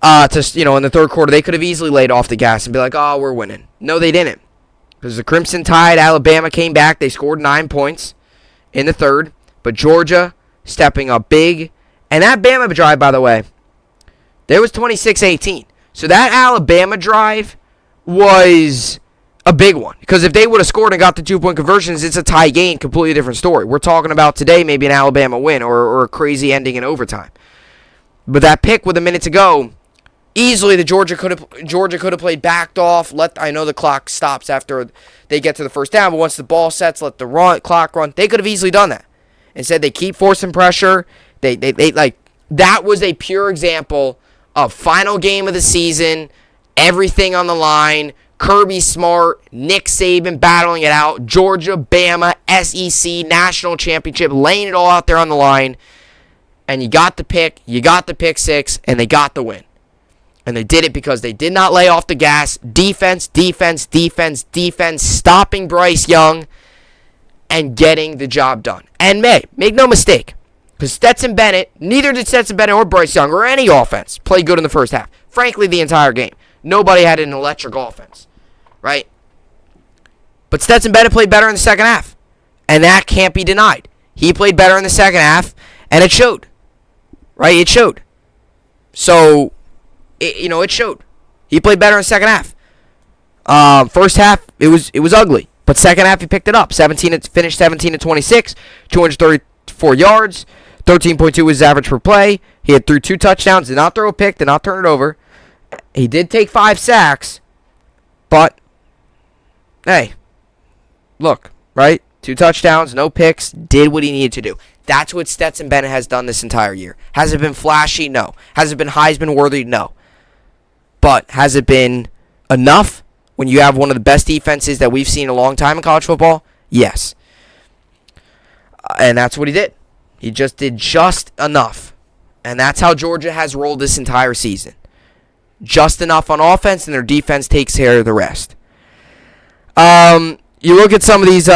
in the third quarter, they could have easily laid off the gas and be like, oh, we're winning. No, they didn't. Because the Crimson Tide, Alabama came back. They scored 9 points in the third. But Georgia stepping up big. And that Bama drive, by the way, there was 26-18. So that Alabama drive was a big one. Because if they would have scored and got the 2-point conversions, it's a tie game, completely different story. We're talking about today maybe an Alabama win or a crazy ending in overtime. But that pick with a minute to go, easily the Georgia could have played backed off. I know the clock stops after they get to the first down, but once the ball sets, let the clock run. They could have easily done that. Instead, they keep forcing pressure. That was a pure example of final game of the season, everything on the line. Kirby Smart, Nick Saban battling it out. Georgia, Bama, SEC, national championship, laying it all out there on the line. And you got the pick, pick 6, and they got the win. And they did it because they did not lay off the gas. Defense, stopping Bryce Young and getting the job done. And make no mistake, because neither did Stetson Bennett or Bryce Young or any offense play good in the first half. Frankly, the entire game. Nobody had an electric offense, right? But Stetson Bennett played better in the second half, and that can't be denied. He played better in the second half, and it showed, right? It showed. So, it showed. He played better in the second half. First half, it was ugly. But second half, he picked it up. Finished 17-26, 234 yards, 13.2 was his average per play. He had threw 2 touchdowns, did not throw a pick, did not turn it over. He did take 5 sacks, but, hey, look, right? 2 touchdowns, no picks, did what he needed to do. That's what Stetson Bennett has done this entire year. Has it been flashy? No. Has it been Heisman worthy? No. But has it been enough when you have one of the best defenses that we've seen in a long time in college football? Yes. And that's what he did. He just did just enough. And that's how Georgia has rolled this entire season. Just enough on offense, and their defense takes care of the rest. You look at some of these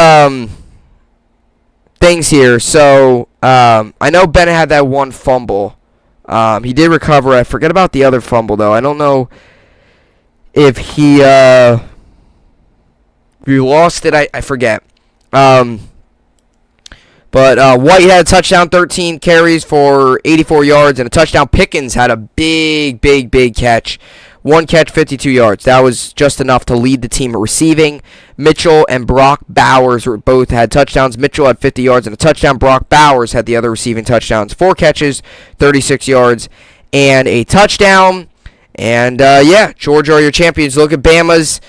things here. So, I know Bennett had that one fumble. He did recover. I forget about the other fumble, though. I don't know if he lost it. I forget. But White had a touchdown, 13 carries for 84 yards, and a touchdown. Pickens had a big catch. One catch, 52 yards. That was just enough to lead the team in receiving. Mitchell and Brock Bowers both had touchdowns. Mitchell had 50 yards and a touchdown. Brock Bowers had the other receiving touchdowns. 4 catches, 36 yards, and a touchdown. And, Georgia are your champions. Look at Bama's.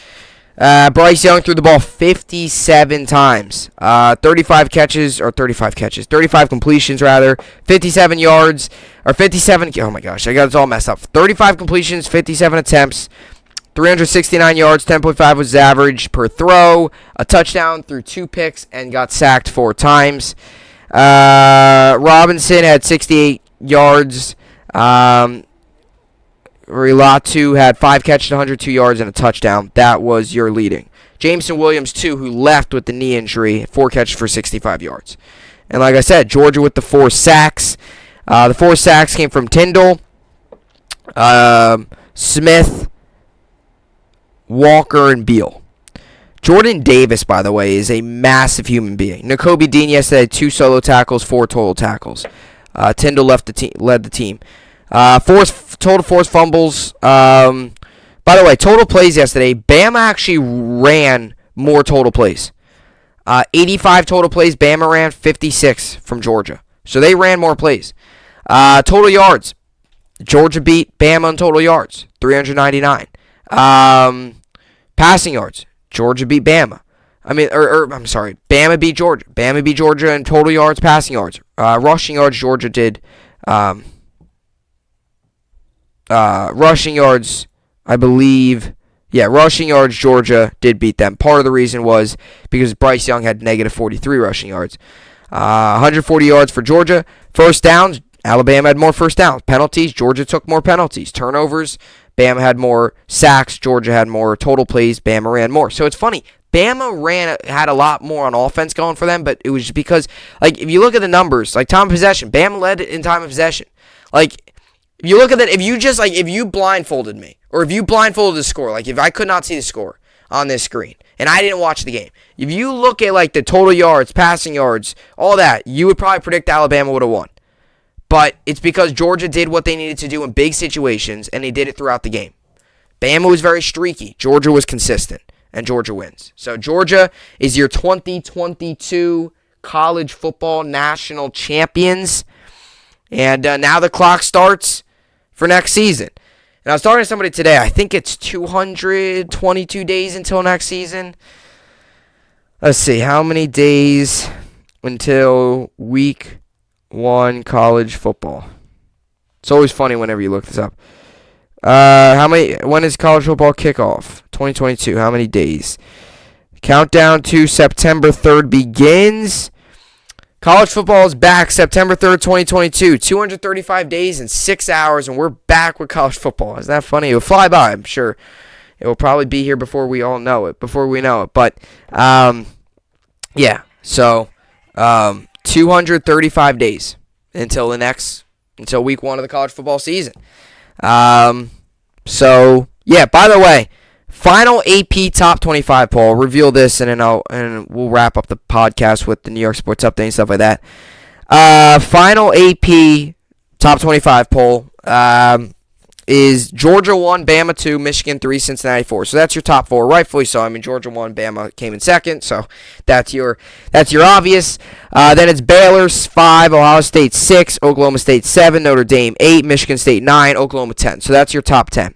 Bryce Young threw the ball 57 times. 35 completions, 57 yards, or 57, oh my gosh, I got it all messed up. 35 completions, 57 attempts, 369 yards, 10.5 was his average per throw, a touchdown, threw 2 picks, and got sacked 4 times. Robinson had 68 yards. Rilatu had 5 catches, 102 yards, and a touchdown. That was your leading. Jameson Williams, too, who left with the knee injury, 4 catches for 65 yards. And like I said, Georgia with the 4 sacks. The 4 sacks came from Tyndall, Smith, Walker, and Beal. Jordan Davis, by the way, is a massive human being. Nakobe Dean yesterday had 2 solo tackles, 4 total tackles. Tyndall led the team. Total forced fumbles. By the way, total plays yesterday, Bama actually ran more total plays. 85 total plays, Bama ran 56 from Georgia. So they ran more plays. Total yards, Georgia beat Bama on total yards, 399. Passing yards, Georgia beat Bama. Bama beat Georgia. Bama beat Georgia in total yards, passing yards. Rushing yards, Georgia did. Rushing yards, I believe. Yeah, rushing yards, Georgia did beat them. Part of the reason was because Bryce Young had negative 43 rushing yards. 140 yards for Georgia. First downs, Alabama had more first downs. Penalties, Georgia took more penalties. Turnovers, Bama had more sacks. Georgia had more total plays. Bama ran more. So it's funny. Bama had a lot more on offense going for them, but it was just because, if you look at the numbers, time of possession, Bama led in time of possession. If you look at that, if you blindfolded me, or if you blindfolded the score, if I could not see the score on this screen, and I didn't watch the game, if you look at, the total yards, passing yards, all that, you would probably predict Alabama would have won. But it's because Georgia did what they needed to do in big situations, and they did it throughout the game. Bama was very streaky. Georgia was consistent, and Georgia wins. So Georgia is your 2022 college football national champions. And now the clock starts for next season. And I was talking to somebody today. I think it's 222 days until next season. Let's see. How many days until week 1 college football? It's always funny whenever you look this up. When is college football kickoff? 2022. How many days? Countdown to September 3rd begins. College football is back September 3rd, 2022. 235 days and 6 hours, and we're back with college football. Isn't that funny? It will fly by, I'm sure. It will probably be here before we know it. But, yeah. So, 235 days until week 1 of the college football season. So, yeah, by the way, final AP Top 25 poll. Reveal this, and then we'll wrap up the podcast with the New York Sports Update and stuff like that. Final AP Top 25 poll is Georgia 1, Bama 2, Michigan 3, Cincinnati 4. So that's your top 4, rightfully so. Georgia 1, Bama came in second, so that's your obvious. Then it's Baylor 5, Ohio State 6, Oklahoma State 7, Notre Dame 8, Michigan State 9, Oklahoma 10. So that's your top 10.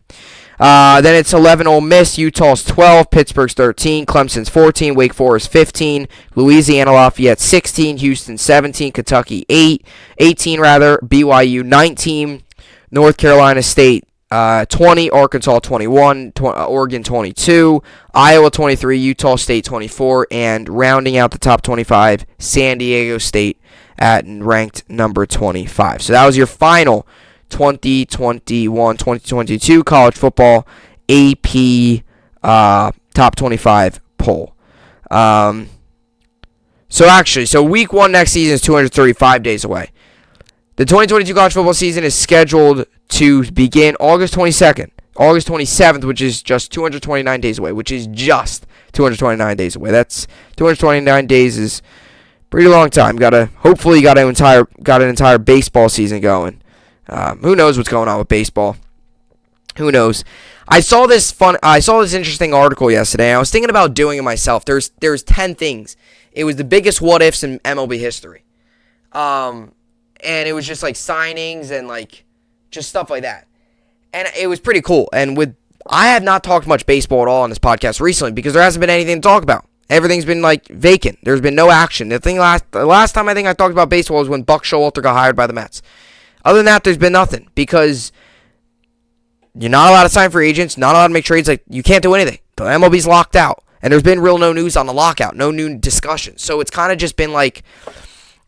Then it's 11 Ole Miss, Utah's 12, Pittsburgh's 13, Clemson's 14, Wake Forest 15, Louisiana Lafayette 16, Houston 17, Kentucky 18, BYU 19, North Carolina State 20, Arkansas 21, Oregon 22, Iowa 23, Utah State 24, and rounding out the top 25, San Diego State at ranked number 25. So that was your final 2021-2022 college football AP top 25 poll. So week 1 next season is 235 days away. The 2022 college football season is scheduled to begin August 22nd, August 27th, which is just 229 days away, That's 229 days is pretty long time. Hopefully got an entire baseball season going. Who knows what's going on with baseball? Who knows? I saw this interesting article yesterday. I was thinking about doing it myself. There's 10 things. It was the biggest what ifs in MLB history. And it was just like signings and like just stuff like that. And it was pretty cool. And I have not talked much baseball at all on this podcast recently because there hasn't been anything to talk about. Everything's been like vacant. There's been no action. The last time I think I talked about baseball was when Buck Showalter got hired by the Mets. Other than that, there's been nothing because you're not allowed to sign free agents, not allowed to make trades. Like, you can't do anything. The MLB's locked out. And there's been no news on the lockout, no new discussion. So it's kind of just been like,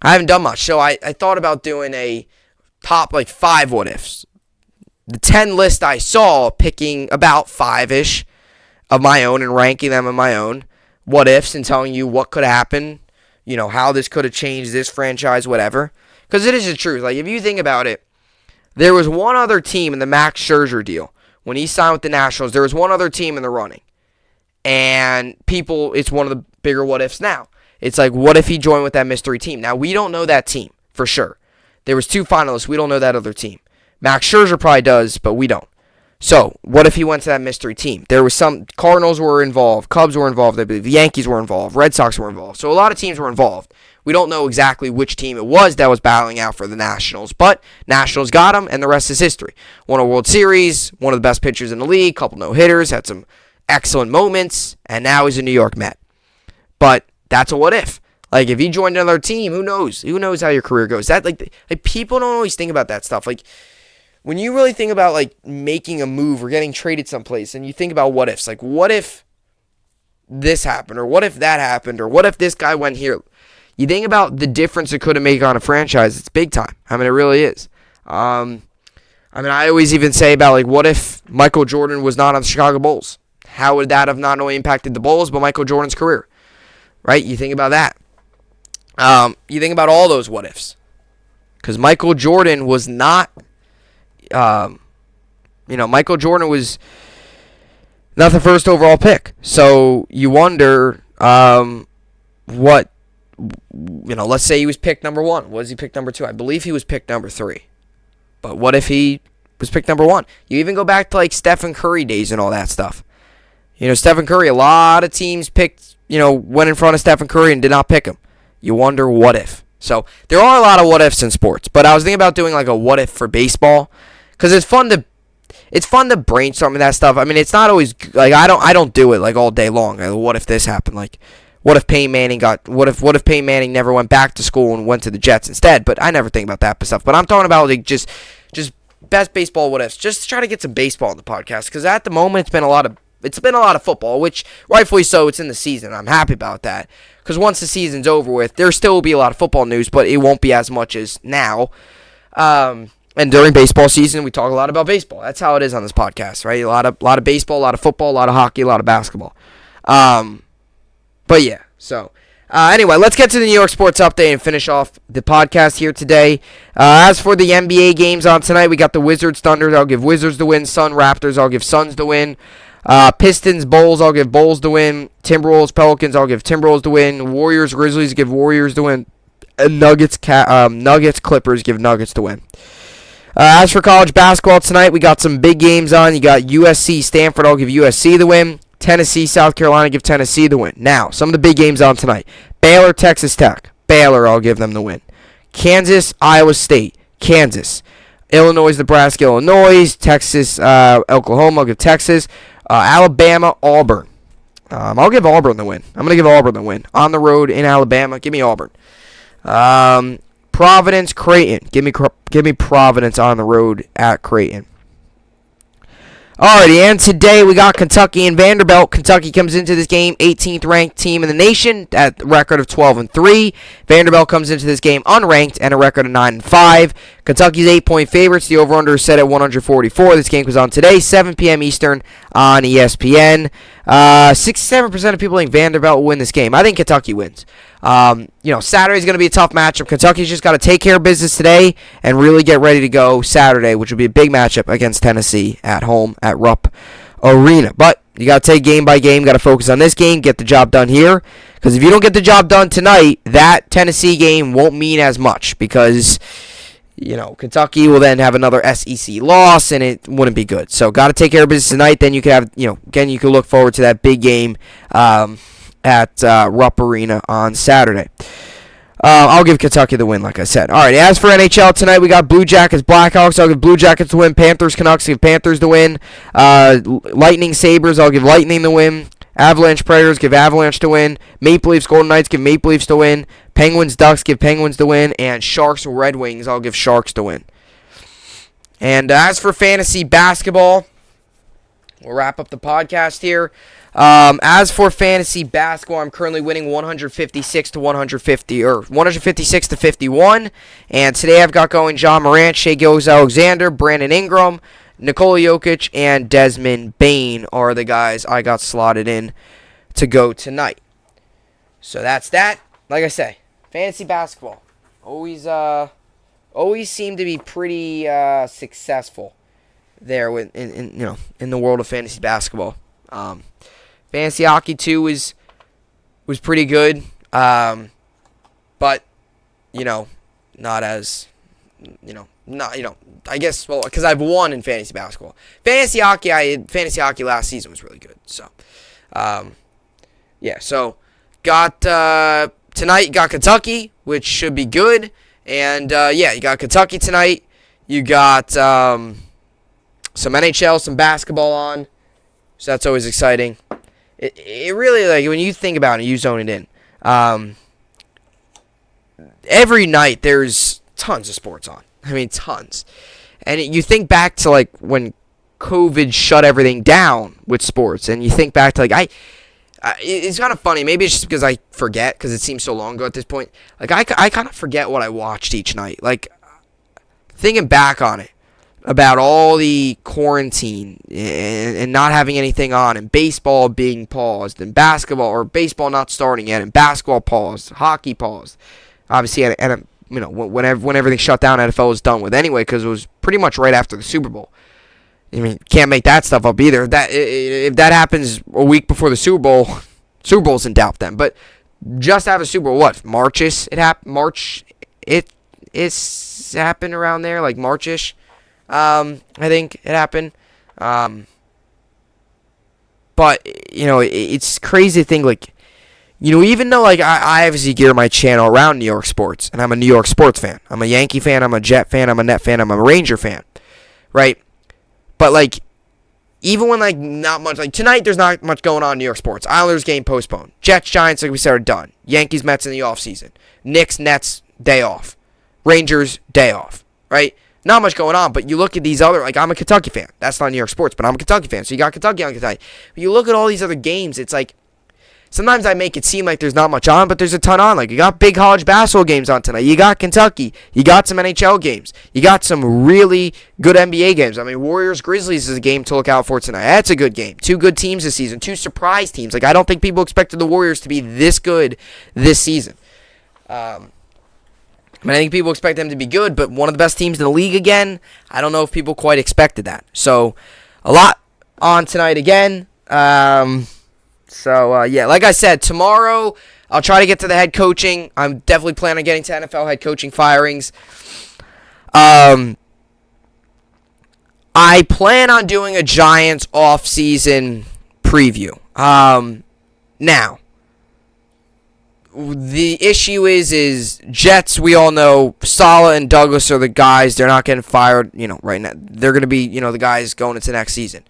I haven't done much. So I thought about doing a top 5 what ifs. The 10 list I saw, picking about 5-ish of my own and ranking them in my own what ifs and telling you what could happen, how this could have changed this franchise, whatever. Because it is the truth. Like, if you think about it, there was one other team in the Max Scherzer deal. When he signed with the Nationals, there was one other team in the running. And it's one of the bigger what ifs now. It's like, what if he joined with that mystery team? Now, we don't know that team for sure. There was 2 finalists. We don't know that other team. Max Scherzer probably does, but we don't. So, what if he went to that mystery team? There was some Cardinals were involved, Cubs were involved, I believe the Yankees were involved, Red Sox were involved. So a lot of teams were involved. We don't know exactly which team it was that was battling out for the Nationals, but Nationals got him, and the rest is history. Won a World Series, one of the best pitchers in the league, couple no-hitters, had some excellent moments, and now he's a New York Met. But that's a what if. Like, if he joined another team, who knows? Who knows how your career goes? That like people don't always think about that stuff. Like, when you really think about making a move or getting traded someplace, and you think about what ifs, like, what if this happened, or what if that happened, or what if this guy went here? You think about the difference it could have made on a franchise. It's big time. I mean, it really is. I always even say about what if Michael Jordan was not on the Chicago Bulls? How would that have not only impacted the Bulls, but Michael Jordan's career? Right? You think about that. You think about all those what ifs. Because Michael Jordan was not, Michael Jordan was not the first overall pick. So you wonder let's say he was picked number 1. Was he picked number 2? I believe he was picked number 3. But what if he was picked number 1? You even go back to Stephen Curry days and all that stuff. Stephen Curry, a lot of teams picked, went in front of Stephen Curry and did not pick him. You wonder what if. So there are a lot of what ifs in sports, but I was thinking about doing a what if for baseball because it's fun to brainstorm that stuff. I mean, it's not always I don't do it all day long. What if this happened? What if Peyton Manning what if Peyton Manning never went back to school and went to the Jets instead? But I never think about that stuff. But I'm talking about just best baseball what ifs. Just to try to get some baseball on the podcast because at the moment it's been a lot of football, which rightfully so. It's in the season. I'm happy about that because once the season's over with, there still will be a lot of football news, but it won't be as much as now. And during baseball season, we talk a lot about baseball. That's how it is on this podcast, right? A lot of baseball, a lot of football, a lot of hockey, a lot of basketball. But yeah, so anyway, let's get to the New York sports update and finish off the podcast here today. As for the NBA games on tonight, we got the Wizards, Thunder. I'll give Wizards the win. Sun, Raptors. I'll give Suns the win. Pistons, Bulls. I'll give Bulls the win. Timberwolves, Pelicans. I'll give Timberwolves the win. Warriors, Grizzlies. Give Warriors the win. And Nuggets, Clippers. Give Nuggets the win. As for college basketball tonight, we got some big games on. You got USC, Stanford. I'll give USC the win. Tennessee, South Carolina. Give Tennessee the win. Now, some of the big games on tonight. Baylor, Texas Tech. Baylor, I'll give them the win. Kansas, Iowa State. Kansas. Illinois, Nebraska, Illinois. Texas, Oklahoma. I'll give Texas. Alabama, Auburn. I'll give Auburn the win. I'm going to give Auburn the win. On the road in Alabama. Give me Auburn. Providence, Creighton. Give me Providence on the road at Creighton. Alrighty, and today we got Kentucky and Vanderbilt. Kentucky comes into this game 18th ranked team in the nation at a record of 12-3. Vanderbilt comes into this game unranked and a record of 9-5. Kentucky's 8-point favorites. The over/under is set at 144. This game goes on today, 7 p.m. Eastern on ESPN. 67% of people think Vanderbilt will win this game. I think Kentucky wins. Saturday's going to be a tough matchup. Kentucky's just got to take care of business today and really get ready to go Saturday, which will be a big matchup against Tennessee at home at Rupp Arena. But you got to take game by game, got to focus on this game, get the job done here. Because if you don't get the job done tonight, that Tennessee game won't mean as much because, Kentucky will then have another SEC loss and it wouldn't be good. So got to take care of business tonight. Then you can have, again, you can look forward to that big game at Rupp Arena on Saturday. I'll give Kentucky the win, like I said. All right, as for NHL tonight, we got Blue Jackets, Blackhawks. I'll give Blue Jackets the win. Panthers, Canucks, give Panthers the win. Lightning, Sabres, I'll give Lightning the win. Avalanche, Predators, give Avalanche the win. Maple Leafs, Golden Knights, give Maple Leafs the win. Penguins, Ducks, give Penguins the win. And Sharks, Red Wings, I'll give Sharks the win. And as for fantasy basketball, we'll wrap up the podcast here. As for fantasy basketball, I'm currently winning 156 to 51. And today I've got going John Morant, Shai Gilgeous-Alexander, Brandon Ingram, Nikola Jokic, and Desmond Bane are the guys I got slotted in to go tonight. So that's that. Like I say, fantasy basketball always seem to be pretty successful there in the world of fantasy basketball. Fantasy hockey too was pretty good, but not as I guess because I've won in fantasy basketball. Fantasy hockey last season was really good. So, So got tonight. You got Kentucky, which should be good, and you got Kentucky tonight. You got some NHL, some basketball on, so that's always exciting. It really, when you think about it, you zone it in. Every night there's tons of sports on. I mean, tons. And you think back to, when COVID shut everything down with sports, and you think back to, it's kind of funny. Maybe it's just because I forget, because it seems so long ago at this point. I kind of forget what I watched each night. Thinking back on it, about all the quarantine and not having anything on, and baseball being paused, and basketball or baseball not starting yet, and basketball paused, hockey paused. Obviously, when everything shut down, NFL was done with anyway because it was pretty much right after the Super Bowl. I mean, can't make that stuff up either. If that happens a week before the Super Bowl, Super Bowl's in doubt then. But just have a Super Bowl, what? March-ish? It's happened around there, March-ish. I think it happened. But, it's crazy to think, even though, I obviously gear my channel around New York sports, and I'm a New York sports fan. I'm a Yankee fan, I'm a Jet fan, I'm a Net fan, I'm a Ranger fan, right? But, even when, not much, tonight there's not much going on in New York sports. Islanders game postponed. Jets, Giants, like we said, are done. Yankees, Mets in the offseason. Knicks, Nets, day off. Rangers, day off, right? Not much going on, but you look at these other, I'm a Kentucky fan. That's not New York sports, but I'm a Kentucky fan, so you got Kentucky on Kentucky. But you look at all these other games, it's sometimes I make it seem like there's not much on, but there's a ton on. You got big college basketball games on tonight. You got Kentucky. You got some NHL games. You got some really good NBA games. I mean, Warriors-Grizzlies is a game to look out for tonight. That's a good game. Two good teams this season. Two surprise teams. I don't think people expected the Warriors to be this good this season. I think people expect them to be good, but one of the best teams in the league again, I don't know if people quite expected that. So, a lot on tonight again. Like I said, tomorrow I'll try to get to the head coaching. I'm definitely planning on getting to NFL head coaching firings. I plan on doing a Giants offseason preview. Now, the issue is Jets, we all know, Saleh and Douglas are the guys. They're not getting fired, right now. They're going to be, the guys going into next season.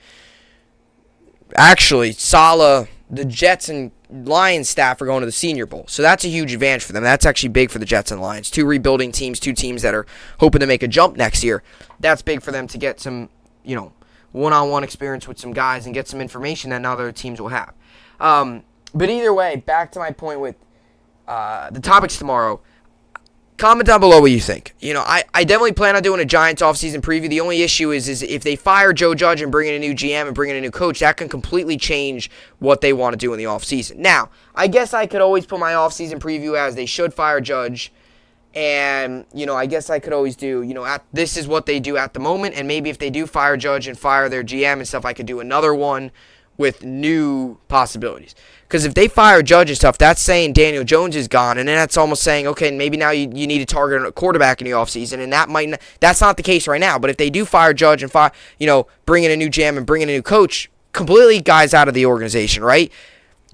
Actually, Saleh, the Jets and Lions staff are going to the Senior Bowl. So that's a huge advantage for them. That's actually big for the Jets and Lions. Two rebuilding teams, two teams that are hoping to make a jump next year. That's big for them to get some, one-on-one experience with some guys and get some information that other teams will have. But either way, back to my point with the topics tomorrow. Comment down below what you think. I definitely plan on doing a Giants offseason preview. The only issue is if they fire Joe Judge and bring in a new GM and bring in a new coach, that can completely change what they want to do in the offseason. Now, I guess I could always put my offseason preview as they should fire Judge. And, I guess I could always do, this is what they do at the moment. And maybe if they do fire Judge and fire their GM and stuff, I could do another one with new possibilities. Because if they fire Judge and stuff, that's saying Daniel Jones is gone. And then that's almost saying, okay, maybe now you need to target a quarterback in the offseason. And that's not the case right now. But if they do fire Judge and bring in a new GM and bring in a new coach, completely guys out of the organization, right?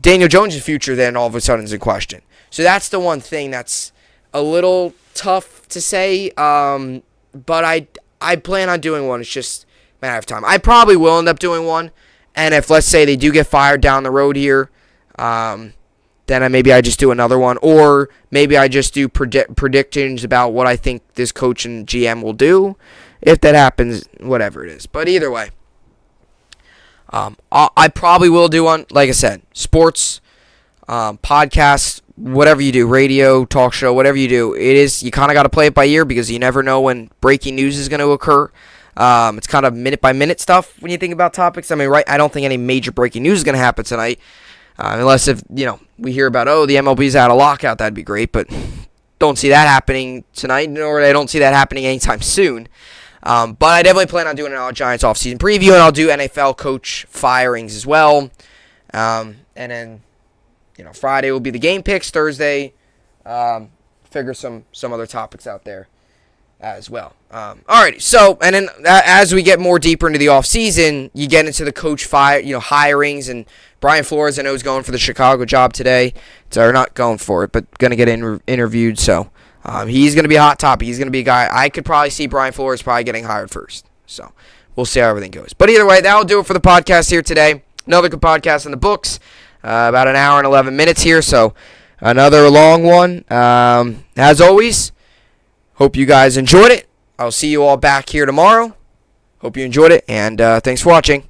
Daniel Jones' future then all of a sudden is in question. So that's the one thing that's a little tough to say. But I plan on doing one. It's just a matter of time. I probably will end up doing one. And if, let's say, they do get fired down the road here, then maybe I just do another one. Or maybe I just do predictions about what I think this coach and GM will do. If that happens, whatever it is. But either way, I probably will do one. Like I said, sports, podcasts, whatever you do, radio, talk show, whatever you do, you kind of got to play it by ear because you never know when breaking news is going to occur. It's kind of minute-by-minute stuff when you think about topics. I mean, right? I don't think any major breaking news is going to happen tonight, unless if we hear about the MLB's out of lockout. That'd be great, but don't see that happening tonight, nor I don't see that happening anytime soon. But I definitely plan on doing an Giants offseason preview, and I'll do NFL coach firings as well. And then Friday will be the game picks. Thursday, figure some other topics out there as well. Alrighty, so, and then as we get more deeper into the offseason, you get into the coach hirings, and Brian Flores, I know, is going for the Chicago job today. So, not going for it, but going to get interviewed, so he's going to be a hot topic. He's going to be a guy, I could probably see Brian Flores probably getting hired first. So, we'll see how everything goes. But either way, that'll do it for the podcast here today. Another good podcast in the books. About an hour and 11 minutes here, so another long one. As always, hope you guys enjoyed it. I'll see you all back here tomorrow. Hope you enjoyed it, and thanks for watching.